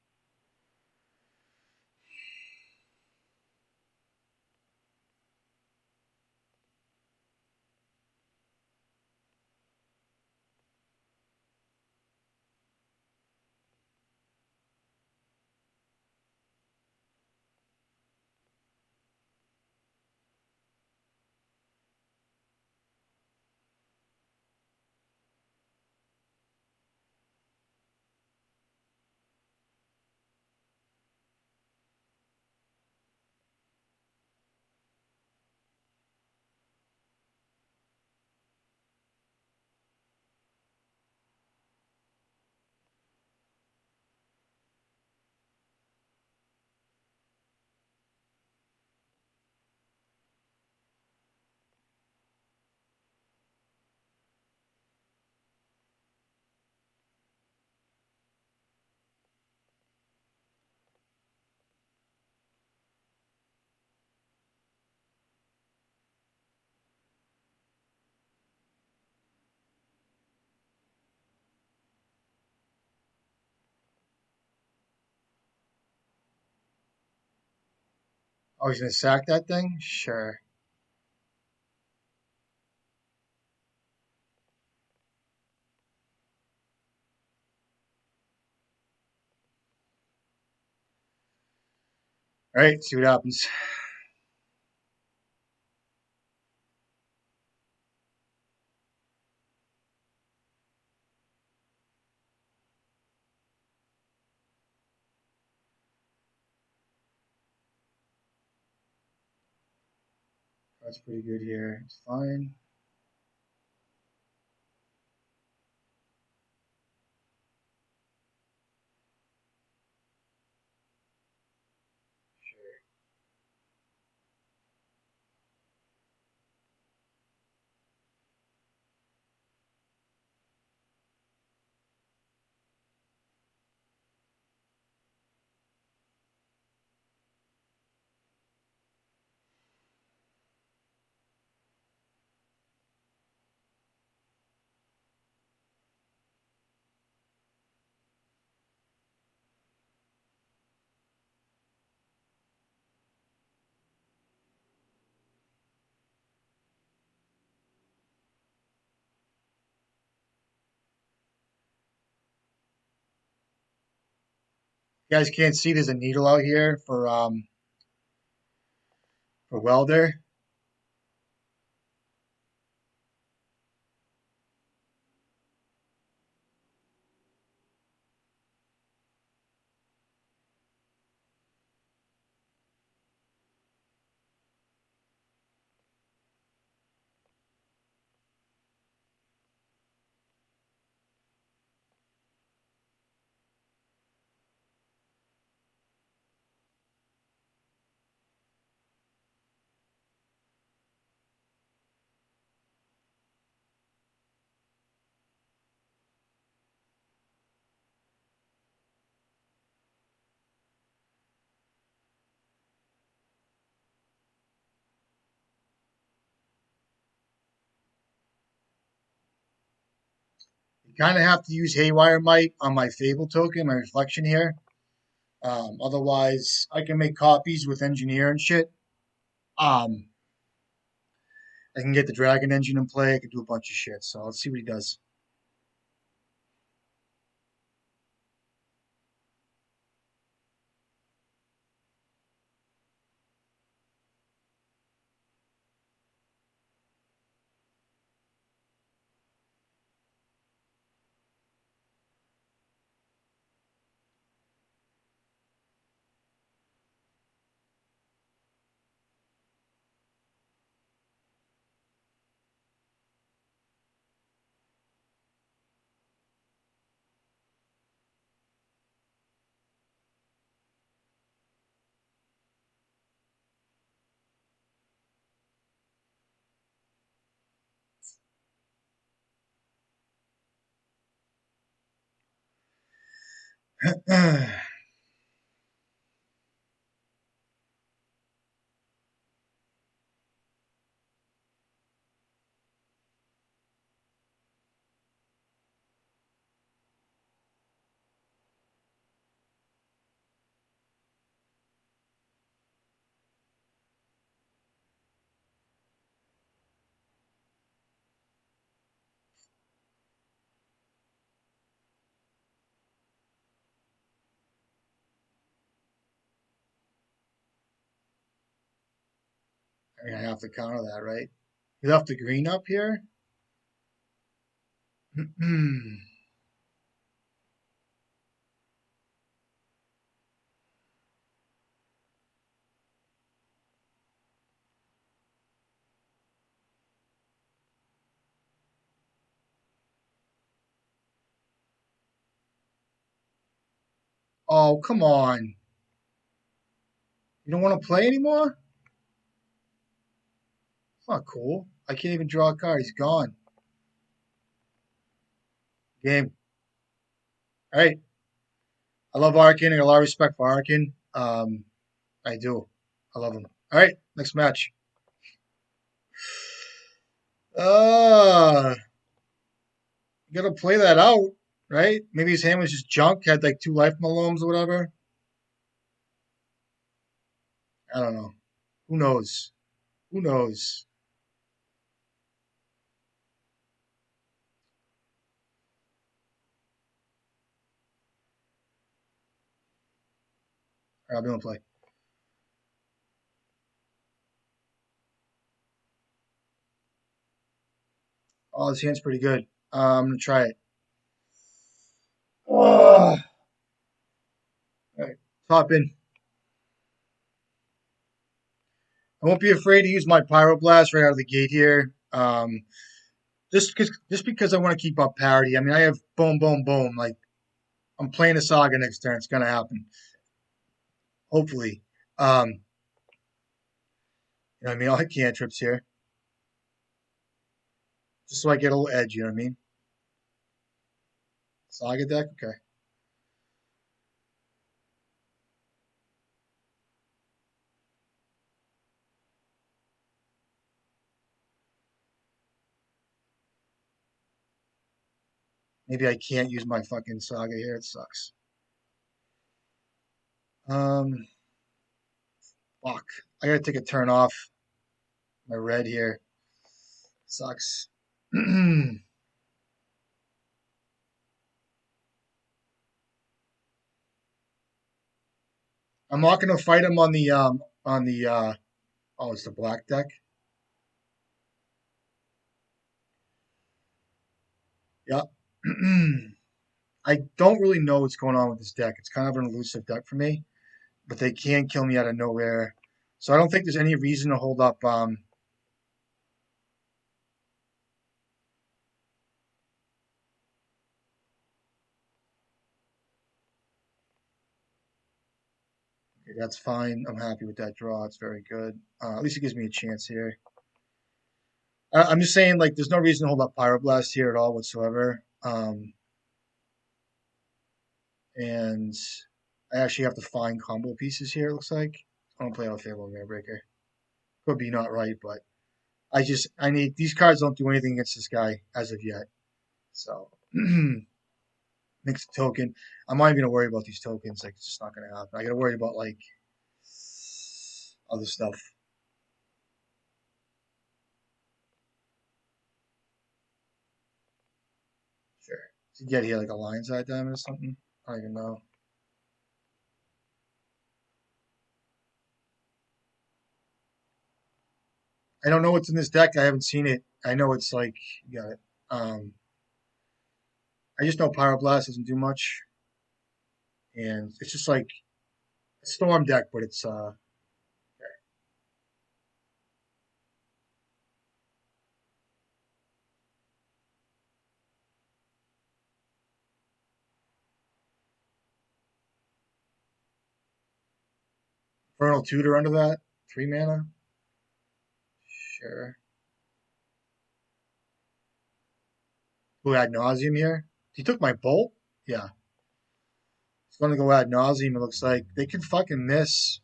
Oh, he's gonna sack that thing? Sure. All right, see what happens. That's pretty good here. It's fine. You guys can't see there's a needle out here for welder. You kind of have to use haywire might on my Fable token, my reflection here. Otherwise, I can make copies with engineer and shit. Um, I can get the dragon engine in play. I can do a bunch of shit. So let's see what he does. I mean, I have to counter that, right? He left the green up here. Oh, come on. You don't want to play anymore? It's not cool. I can't even draw a card. He's gone. Game. All right. I love Arkin. I got a lot of respect for Arkin. I do. I love him. All right. Next match. Uh, you gotta play that out, right? Maybe his hand was just junk, had like two life malomes or whatever. I don't know. Who knows? Who knows? All right, I'll be on play. Oh, this hand's pretty good. I'm gonna try it. Oh, all right, top in. I won't be afraid to use my Pyroblast right out of the gate here. Just because I want to keep up parity. I mean, I have boom, boom, boom. Like I'm playing a Saga next turn. It's gonna happen. Hopefully. You know what I mean? I'll hit cantrips here just so I get a little edge. You know what I mean? Saga deck. Okay. Maybe I can't use my fucking Saga here. It sucks. Um, fuck. I gotta take a turn off my red here. Sucks. I'm not gonna fight him on the oh, it's the black deck. Yeah. I don't really know what's going on with this deck. It's kind of an elusive deck for me, but they can kill me out of nowhere. So I don't think there's any reason to hold up. Okay, that's fine. I'm happy with that draw. It's very good. At least it gives me a chance here. I'm just saying, like, there's no reason to hold up Pyroblast here at all whatsoever. And I actually have to find combo pieces here. It looks like I don't play out Fable Breaker. Could be not right, but I need these cards. Don't do anything against this guy as of yet. So next token. I'm not even gonna worry about these tokens. Like it's just not gonna happen. I gotta worry about like other stuff. Sure. To get here like a Lion's Eye Diamond or something. I don't even know. I don't know what's in this deck. I haven't seen it. I know it's like you got it. I just know Pyroblast doesn't do much, and it's just like a Storm deck, but it's Infernal Tutor under that 3 mana. Sure. Go ad nauseum here. He took my bolt. Yeah, it's gonna go ad nauseum. It looks like they can fucking miss.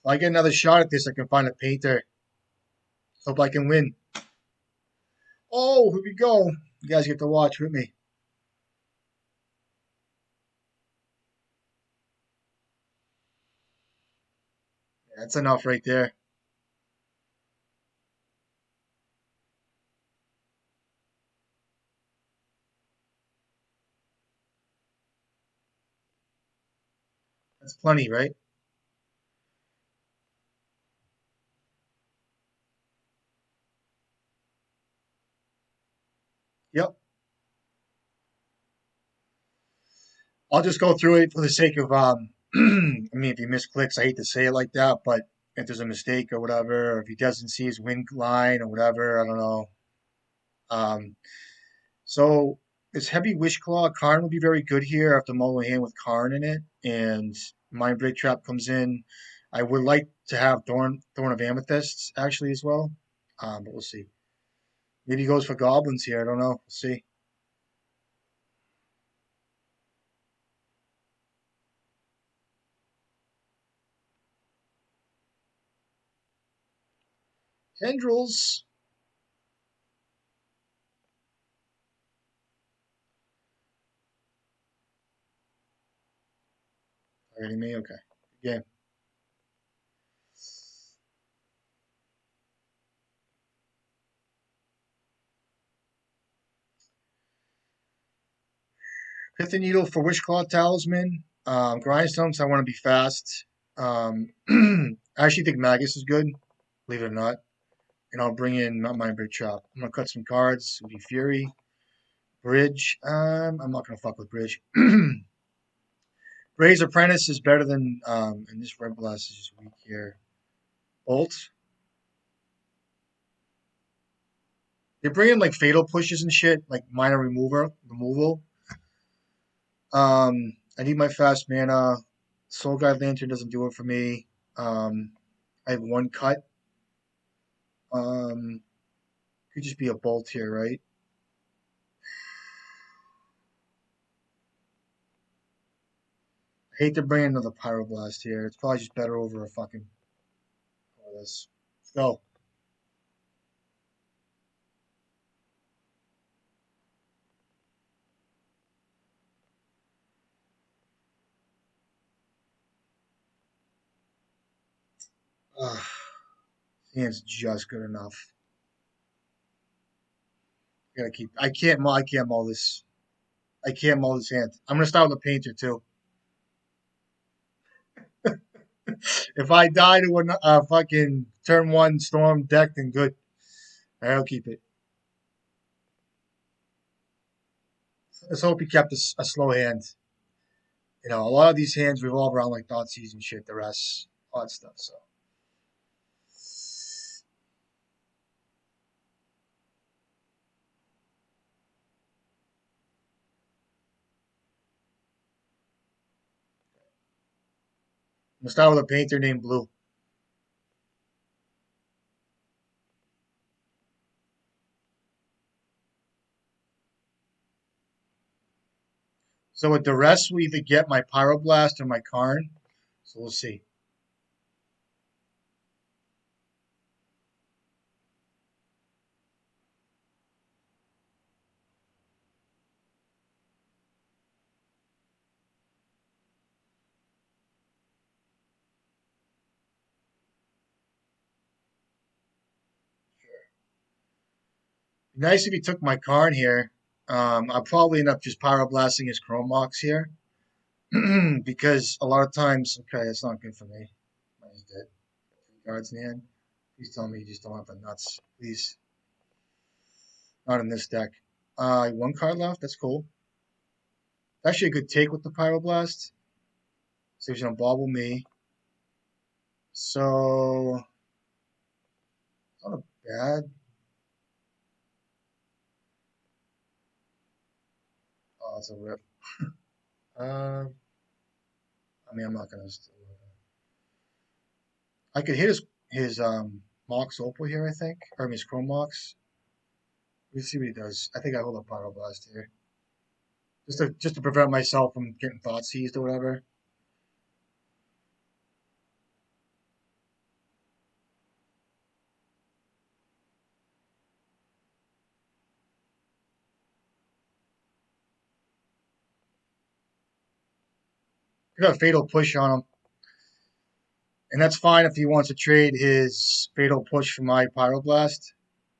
If I get another shot at this, I can find a painter. Hope I can win. Oh, here we go. You guys get to watch with me. That's enough right there. That's plenty, right? Yep. I'll just go through it for the sake of I mean, if he misclicks, I hate to say it like that, but if there's a mistake or whatever, or if he doesn't see his win line or whatever, I don't know. Um, so this heavy wish claw Karn will be very good here after mulling hand with Karn in it, and Mind Break Trap comes in. I would like to have Thorn of Amethysts actually as well, but we'll see. Maybe he goes for goblins here. I don't know. We'll see. Tendrils. Targeting me. Okay. Yeah. Pithing Needle for Wishclaw Talisman. Grindstones, I want to be fast. I actually think Magus is good, believe it or not. And I'll bring in not my big chop. I'm gonna cut some cards. It'll be Fury. Bridge. I'm not gonna fuck with Bridge. Bray's Apprentice is better than and this Red Blast is just weak here. Bolt. They bring in like fatal pushes and shit, like minor removal. I need my fast mana. Soul Guide Lantern doesn't do it for me. I have one cut. Um, could just be a bolt here, right? I hate to bring another Pyroblast here. It's probably just better over a fucking all this. Let's go. Ugh, hand's just good enough. I gotta keep. I can't mull this. I can't mull this hand. I'm gonna start with a painter too. If I die to a fucking turn one storm deck, then good. I'll keep it. Let's hope he kept a slow hand. You know, a lot of these hands revolve around like Thoughtseize and shit. The rest, all that stuff. So I'm gonna start with a painter named Blue. So with the rest, we either get my Pyroblast or my Karn. So we'll see. Nice if he took my Karn here. I'll probably end up just Pyroblasting his Chromox here. Because a lot of times, okay, that's not good for me. Mine's dead. 3 cards in the hand. Please tell me you just don't have the nuts. Please. Not in this deck. 1 card left. That's cool. Actually, a good take with the Pyroblast. So he's gonna bobble me. So it's not a bad. Oh, it's a rip. Uh, I mean, I'm not gonna. I could hit his Mox Opal here. I think, or I mean, his Chrome Mox. Let's see what he does. I think I hold a Pyroblast here, just to prevent myself from getting thought seized or whatever. I got a Fatal Push on him, and that's fine if he wants to trade his Fatal Push for my Pyroblast.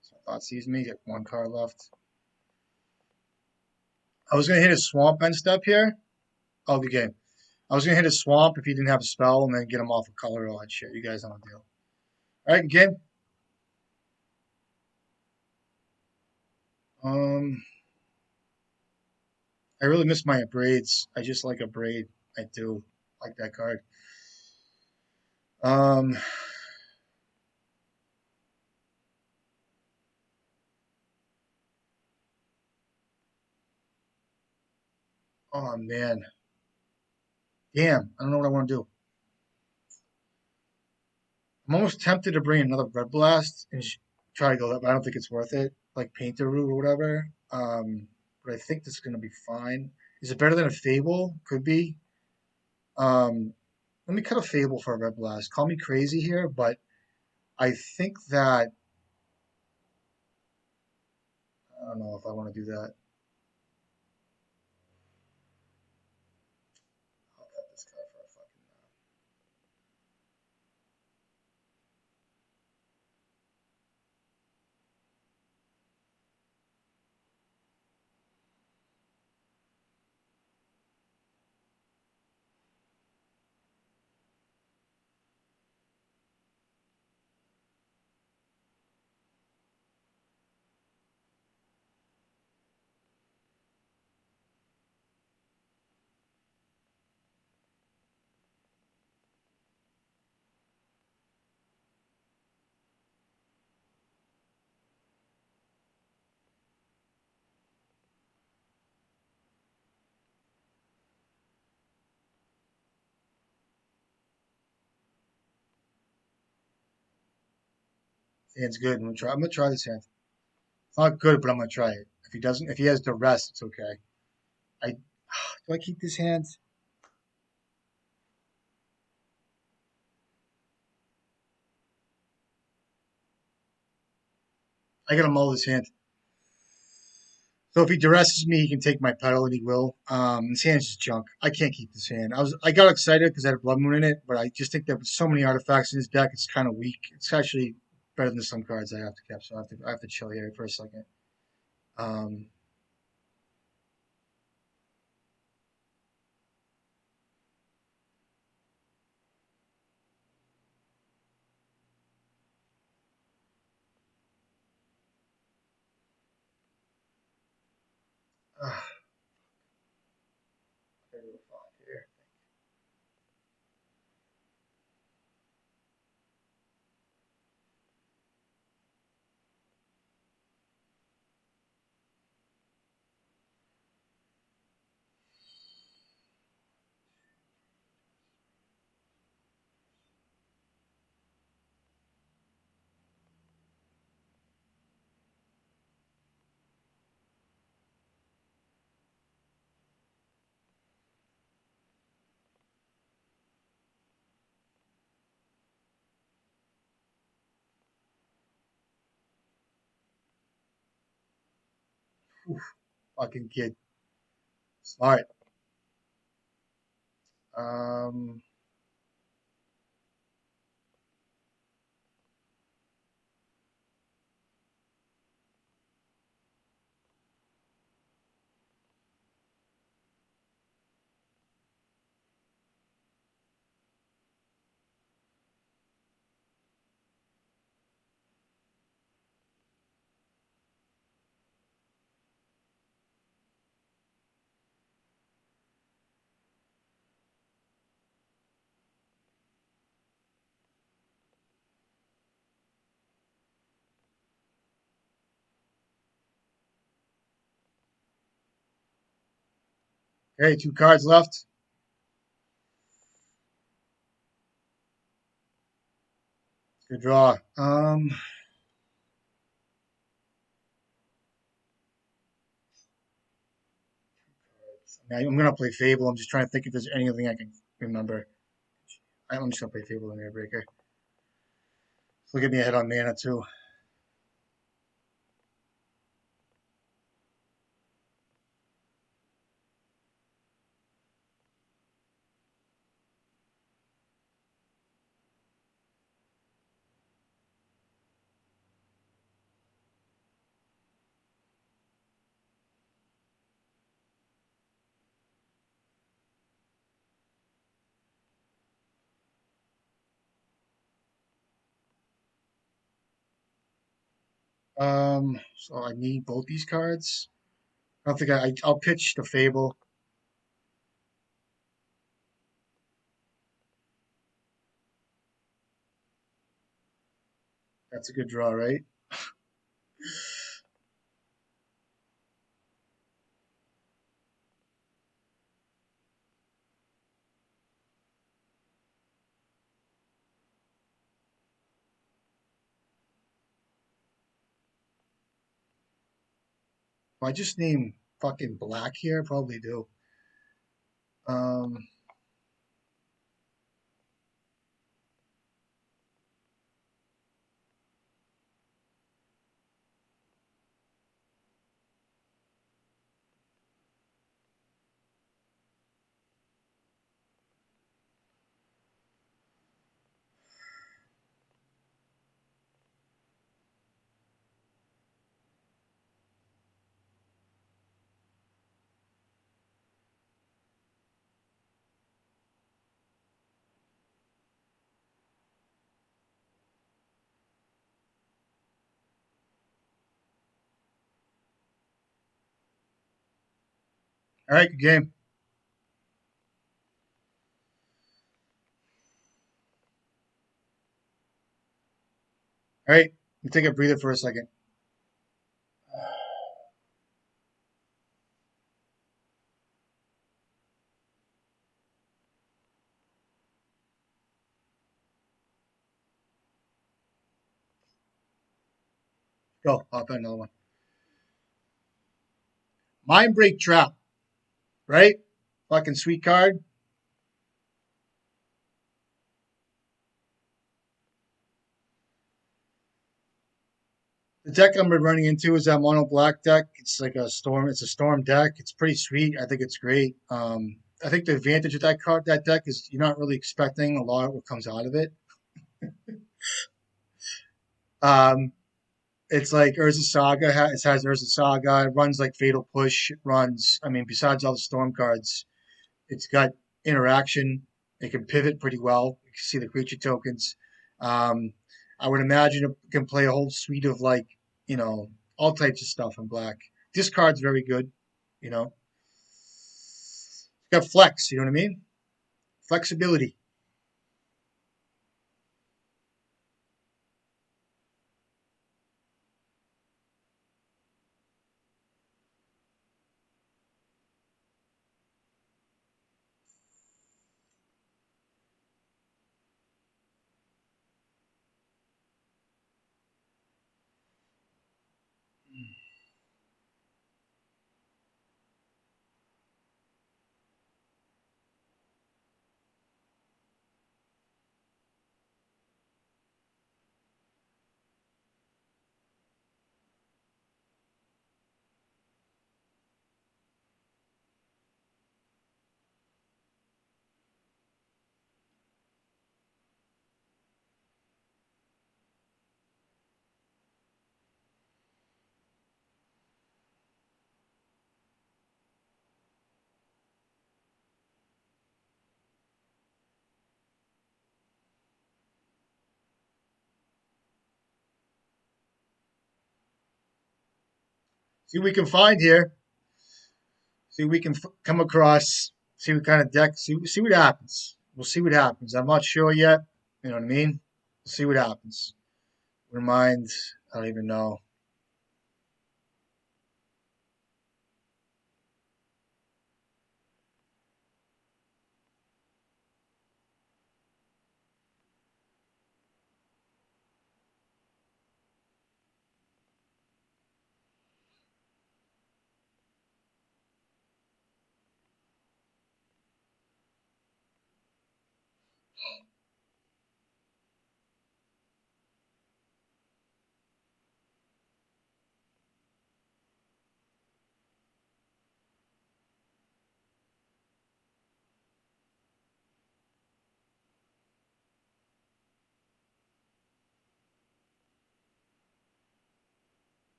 So thought seized me. Got 1 card left. I was gonna hit his Swamp End step here. Oh, good game. I was gonna hit his Swamp if he didn't have a spell, and then get him off of color all that shit. You guys know the deal. All right, good game. Um, I really miss my braids. I just like a braid. I do like that card. Um, oh man, damn. I don't know what I want to do. I'm almost tempted to bring another Red Blast and just try to go that, but I don't think it's worth it. Like Painter Root or whatever. But I think this is gonna be fine. Is it better than a Fable? Could be. Um, let me cut a Fable for a Red Blast. Call me crazy here, but I think that I don't know if I want to do that. I'll cut this card for a fucking. Hand's good. I'm gonna try. I'm gonna try this hand. It's not good, but I'm gonna try it. If he doesn't, if he has the rest, it's okay. I do I keep this hand? I gotta mull this hand. So if he duresses me, he can take my pedal, and he will. This hand's just junk. I can't keep this hand. I got excited because I had a blood moon in it, but I just think there was so many artifacts in his deck. It's kind of weak. It's actually better than some cards I have to keep. So I have to chill here for a second. Um, uh, here. Oof, fucking kid. All right. Um, okay, two cards left. Good draw. I'm gonna play Fable. I'm just trying to think if there's anything I can remember. I'm just gonna play Fable in Airbreaker. So get me ahead on mana too. So I need both these cards. I don't think I'll pitch the Fable. That's a good draw, right? Well, I just name fucking black here. Probably do. Um, all right, good game. All right, let me take a breather for a second. Go, hop on another one. Mind Break Trap, right? Fucking sweet card. The deck I'm running into is that mono black deck. It's like a storm. It's a storm deck. It's pretty sweet. I think it's great. I think the advantage of that deck is you're not really expecting a lot of what comes out of it. Um, it's like Urza Saga. It has Urza Saga. It runs like Fatal Push. It runs. I mean, besides all the storm cards, it's got interaction. It can pivot pretty well. You can see the creature tokens. Um, I would imagine it can play a whole suite of like, you know, all types of stuff in black. This card's very good, you know. It's got flex, you know what I mean? Flexibility. See what we can find here. See what we can come across. See what kind of deck. See what happens. We'll see what happens. I'm not sure yet. You know what I mean? We'll see what happens. Remind. I don't even know.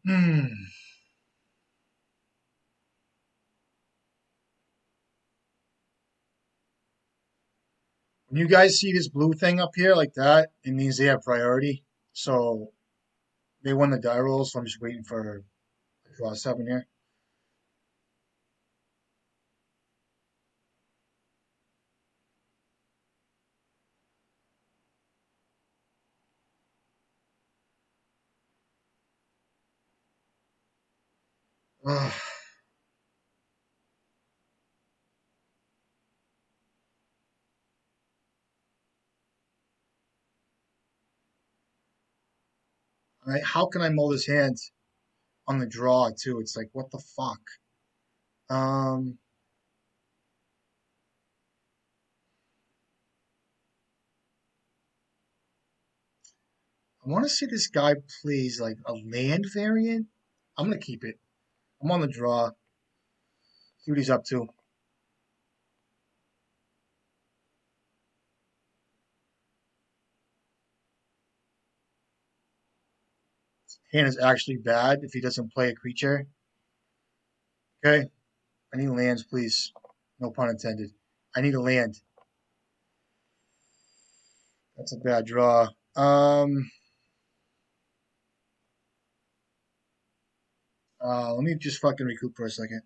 Hmm. When you guys see this blue thing up here like that, it means they have priority. So they won the die roll, so I'm just waiting for draw seven here. Ugh. How can I mull this hand on the draw too? It's like what the fuck. Um, I want to see this guy plays like a land variant. I'm gonna keep it. I'm on the draw. See what he's up to. Hand is actually bad if he doesn't play a creature. Okay, I need lands, please. No pun intended. I need a land. That's a bad draw. Let me just fucking recoup for a second.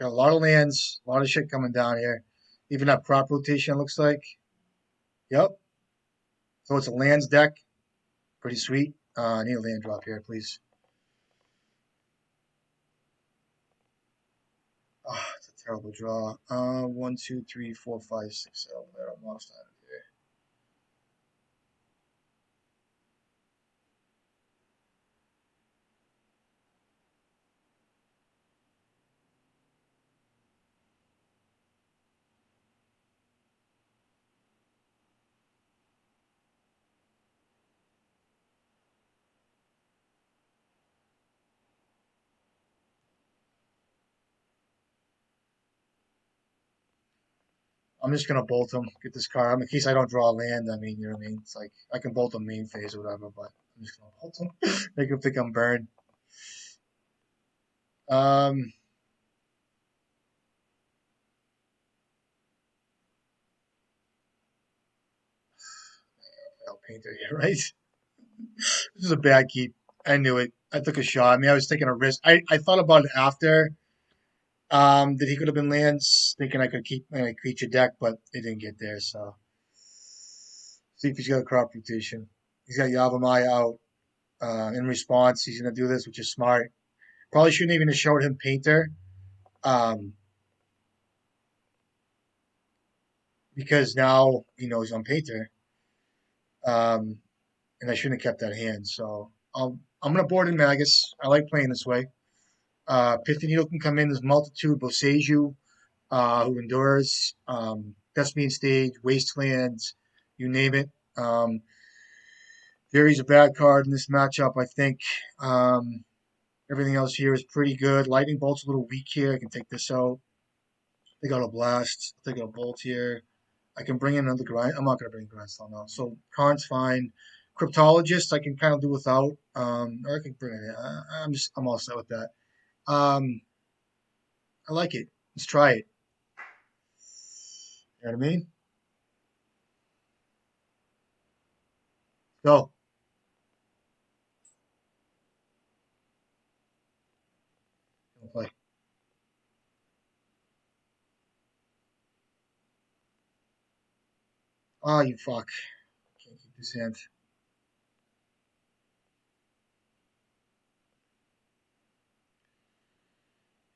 Got a lot of lands, a lot of shit coming down here. Even that crop rotation looks like. Yep. So it's a lands deck. Pretty sweet. I need a land drop here, please. Oh, it's a terrible draw. 1, 2, 3, 4, 5, 6, 7. I'm lost on it here. I'm just gonna bolt him, get this card. In case I don't draw a land, I mean, you know what I mean? It's like I can bolt him main phase or whatever, but I'm just gonna bolt him. Make him think I'm burned. Um, I'll paint it here, right? This is a bad keep. I knew it. I took a shot. I mean, I was taking a risk. I thought about it after. That he could have been lands, thinking I could keep my creature deck, but it didn't get there. So see if he's got a crop rotation. He's got Yavimaya out. In response, he's gonna do this, which is smart. Probably shouldn't even have showed him Painter, um, because now he knows I'm Painter, um, and I shouldn't have kept that hand. So I'm gonna board in Magus. I like playing this way. Pithing Needle can come in. There's multitude. Boseiju, who endures. Thespian Stage, Wastelands, you name it. Fury's a bad card in this matchup, I think. Um, Everything else here is pretty good. Lightning Bolt's a little weak here. I can take this out. They got a blast. They got a bolt here. I can bring in another grind. I'm not gonna bring grindstone now. So Karn's fine. Cryptologist I can kind of do without. Or I can bring it in. I'm all set with that. Um, I like it. Let's try it. You know what I mean? Go. Play. Oh, you fuck. Can't keep this hand.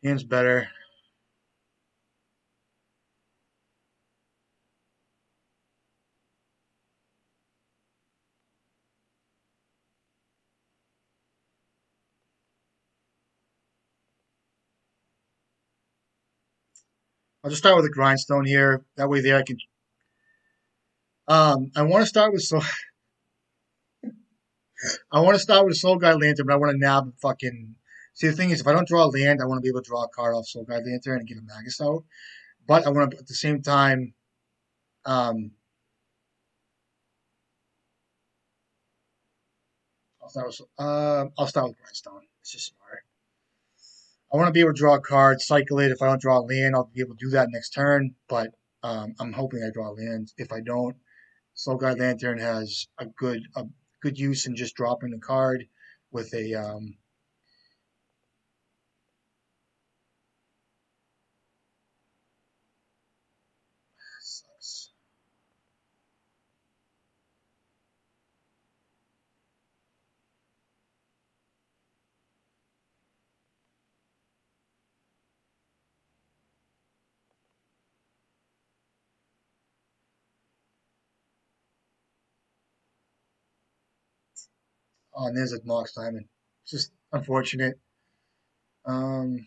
Hand's better. I'll just start with a grindstone here. That way, there I can. I want to start with so. I want to start with Soul Guide Lantern, but I want to nab fucking. See, the thing is, if I don't draw a land, I want to be able to draw a card off Soul Guide Lantern and get a Magus out. But I want to, at the same time, um, I'll start with Grindstone. It's just smart. I want to be able to draw a card, cycle it. If I don't draw a land, I'll be able to do that next turn. But I'm hoping I draw a land. If I don't, Soul Guide Lantern has a good use in just dropping the card with a sucks. Oh, and there's a Mox Diamond. It's just unfortunate. Um,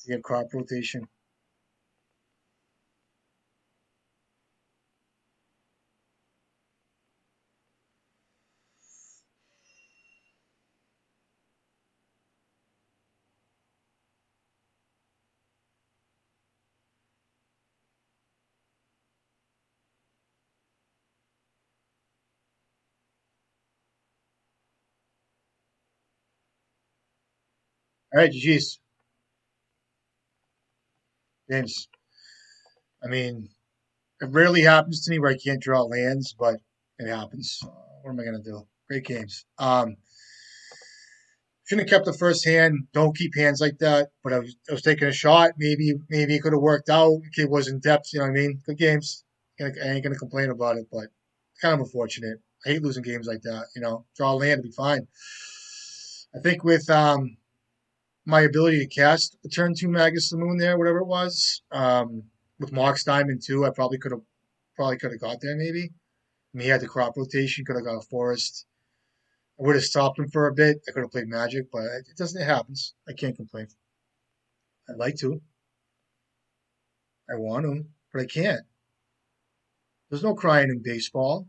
you get crop rotation. All right, GG's. Games. I mean, it rarely happens to me where I can't draw lands, but it happens. What am I gonna do? Great games. Shouldn't have kept the first hand. Don't keep hands like that. But I was taking a shot. Maybe it could have worked out. It was in depth. You know what I mean? Good games. I ain't gonna complain about it, but it's kind of unfortunate. I hate losing games like that. Draw a land to be fine. I think with my ability to cast a turn two Magus the Moon there, whatever it was, with Mox Diamond too, I probably could have got there maybe. I mean, he had the crop rotation, could have got a forest. I would have stopped him for a bit. I could have played Magic, but it doesn't. It happens. I can't complain. I'd like to. I want to, but I can't. There's no crying in baseball.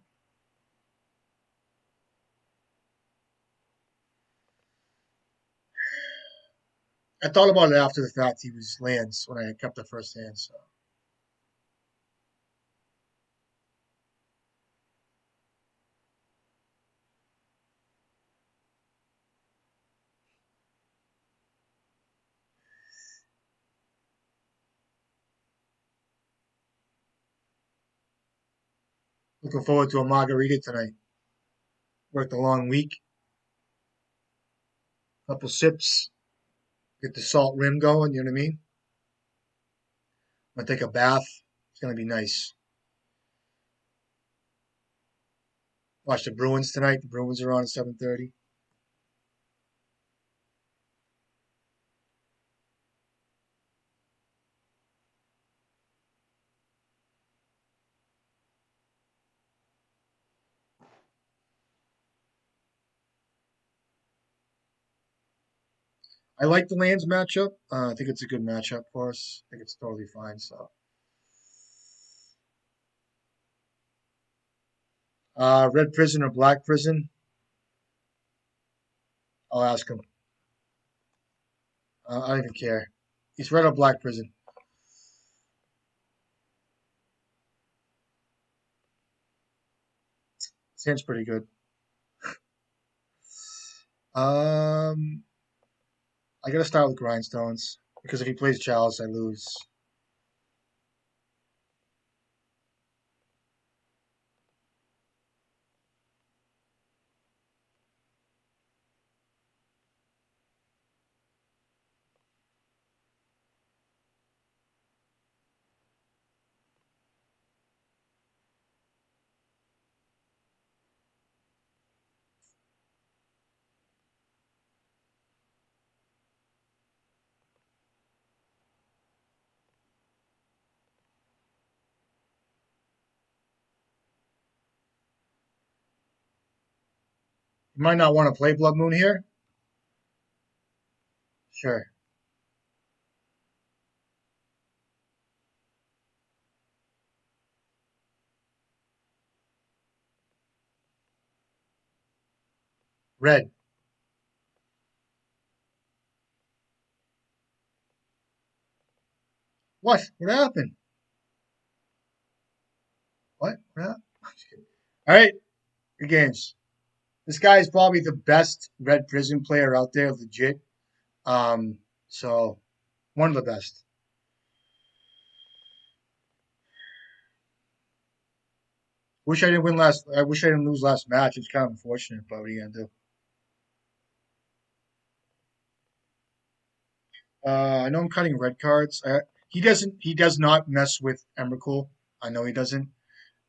I thought about it after the fact he was lands when I kept the first hand. So looking forward to a margarita tonight. Worked a long week. Couple sips. Get the salt rim going. You know what I mean? I'm gonna take a bath. It's gonna be nice. Watch the Bruins tonight. The Bruins are on at 7:30. I like the Lands matchup. I think it's a good matchup for us. I think it's totally fine. So, red prison or black prison? I'll ask him. I don't even care. He's red or black prison. Sounds pretty good. Um, I gotta start with grindstones because if he plays Chalice, I lose. You might not want to play Blood Moon here. Sure. Red. What? What happened? What? What happened? All right. Good games. This guy is probably the best red prison player out there, legit. Um, so one of the best. Wish I didn't win last. I wish I didn't lose last match. It's kind of unfortunate, but what are you gonna do? I know I'm cutting red cards. He doesn't. He does not mess with Emrakul. I know he doesn't.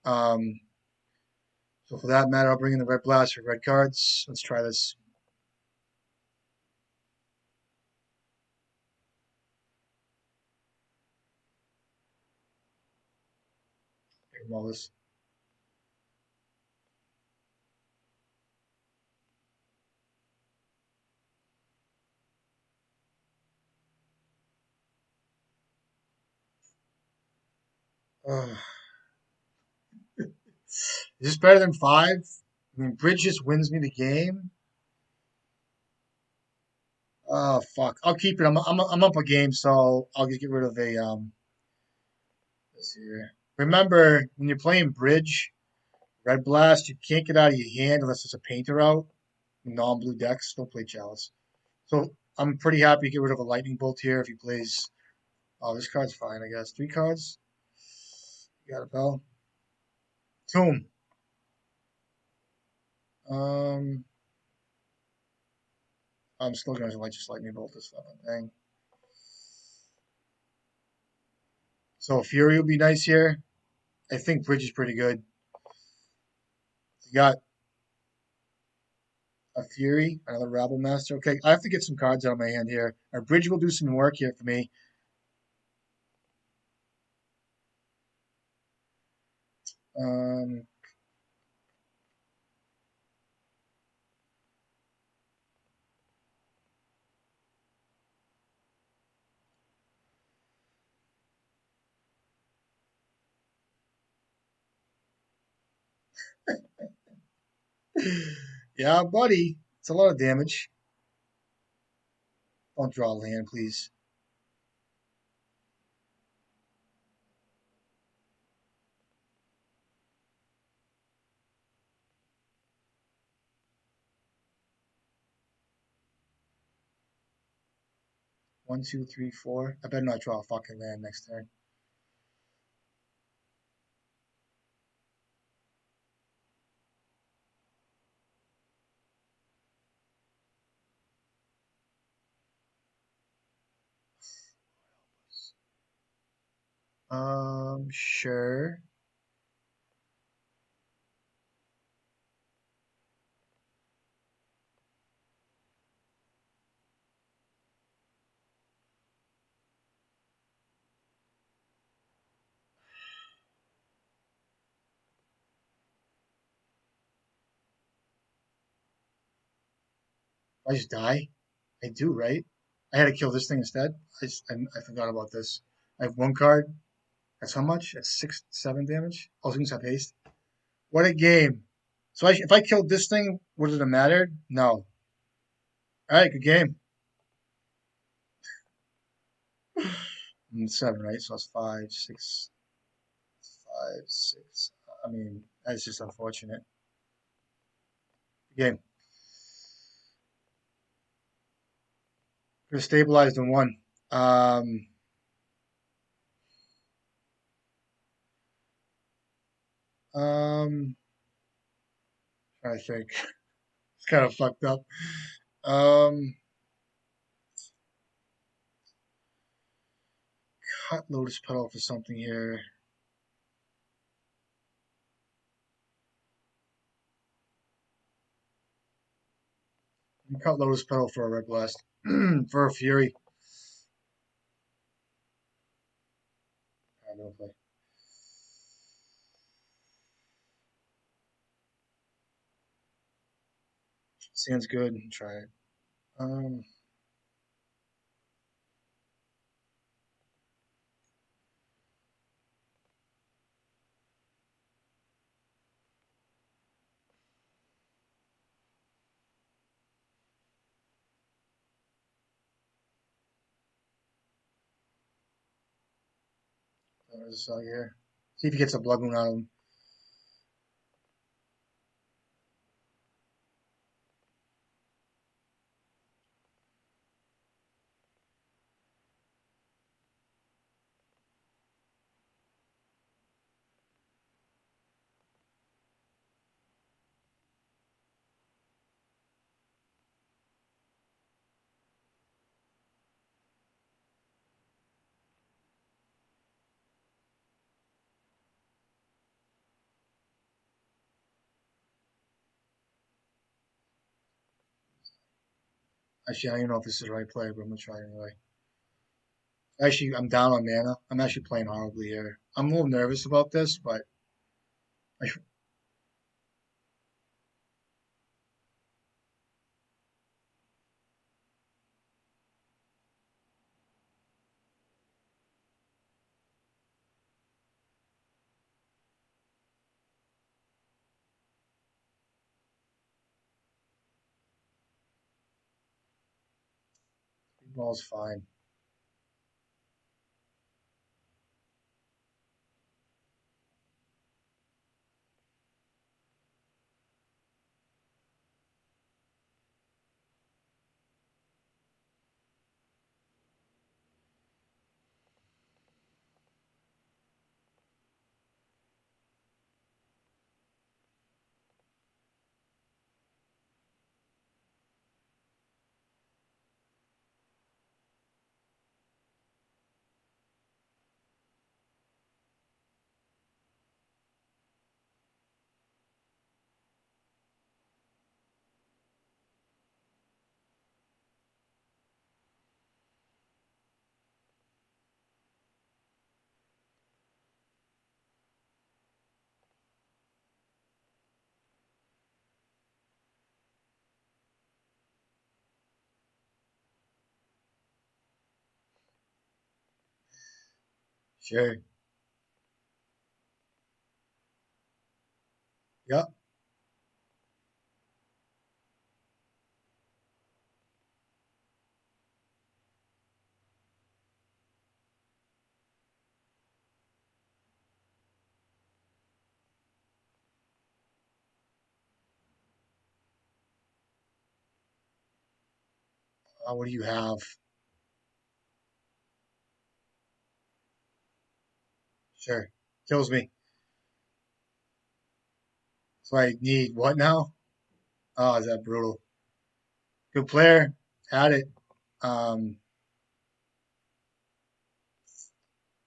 Um, so for that matter, I'll bring in the red blast for red cards. Let's try this. Take all this. Uh, is this better than five? I mean, Bridge just wins me the game. Oh fuck! I'll keep it. I'm up a game, so I'll just get rid of a Let's see here. Remember, when you're playing Bridge, Red Blast, you can't get out of your hand unless there's a painter out. Non-blue decks don't play Chalice. So I'm pretty happy to get rid of a lightning bolt here if he plays. Oh, this card's fine, I guess. Three cards. You got a bell. Tomb. Um, I'm still gonna like just lightning bolt this fucking thing. So Fury would be nice here. I think Bridge is pretty good. You got a Fury, another Rabble Master. Okay, I have to get some cards out of my hand here. Our Bridge will do some work here for me. Um, yeah, buddy. It's a lot of damage. Don't draw a land, please. 1, 2, 3, 4. I better not draw a fucking land next turn. Sure. I just die. I do, right? I had to kill this thing instead. I forgot about this. I have one card. That's how much? That's 6, 7 damage. All things have haste. What a game! So if I killed this thing, would it have mattered? No. All right, good game. 7, right? So that's 5, 6. I mean, that's just unfortunate. Good game. Could have stabilized in one. Um, um, I think it's kind of fucked up. Um, cut Lotus Petal for something here. You cut Lotus Petal for a Red Blast. For a Fury. I don't play. Sounds good. Try it. Um, there's a here. See if he gets a Blood Moon out of him. Actually, I don't even know if this is the right play, but I'm gonna try it anyway. Actually, I'm down on mana. I'm actually playing horribly here. I'm a little nervous about this, but I, ball's fine. Sure. Yep. What do you have? Sure. Kills me. So I need what now? Oh, is that brutal? Good player. Had it. Um,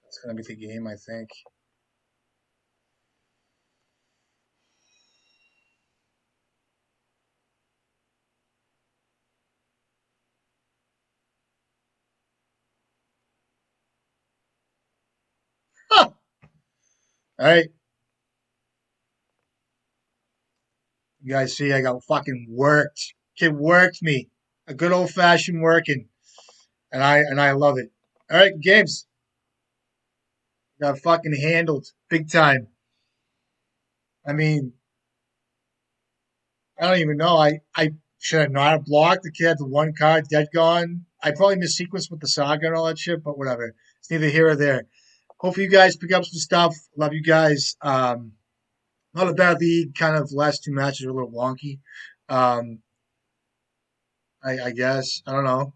that's gonna be the game, I think. Huh. All right, you guys see, I got fucking worked. Kid worked me. A good old fashioned working, and I love it. All right, games got fucking handled big time. I mean, I don't even know. I should have not have blocked. The kid had the one card dead gone. I probably missequenced with the saga and all that shit, but whatever. It's neither here or there. Hopefully you guys pick up some stuff. Love you guys. Not a bad league. Kind of last two matches are a little wonky. Um, I guess I don't know.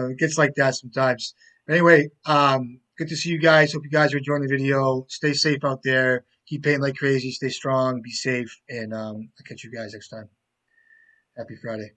It gets like that sometimes. But anyway, good to see you guys. Hope you guys are enjoying the video. Stay safe out there. Keep painting like crazy. Stay strong. Be safe. And I'll catch you guys next time. Happy Friday.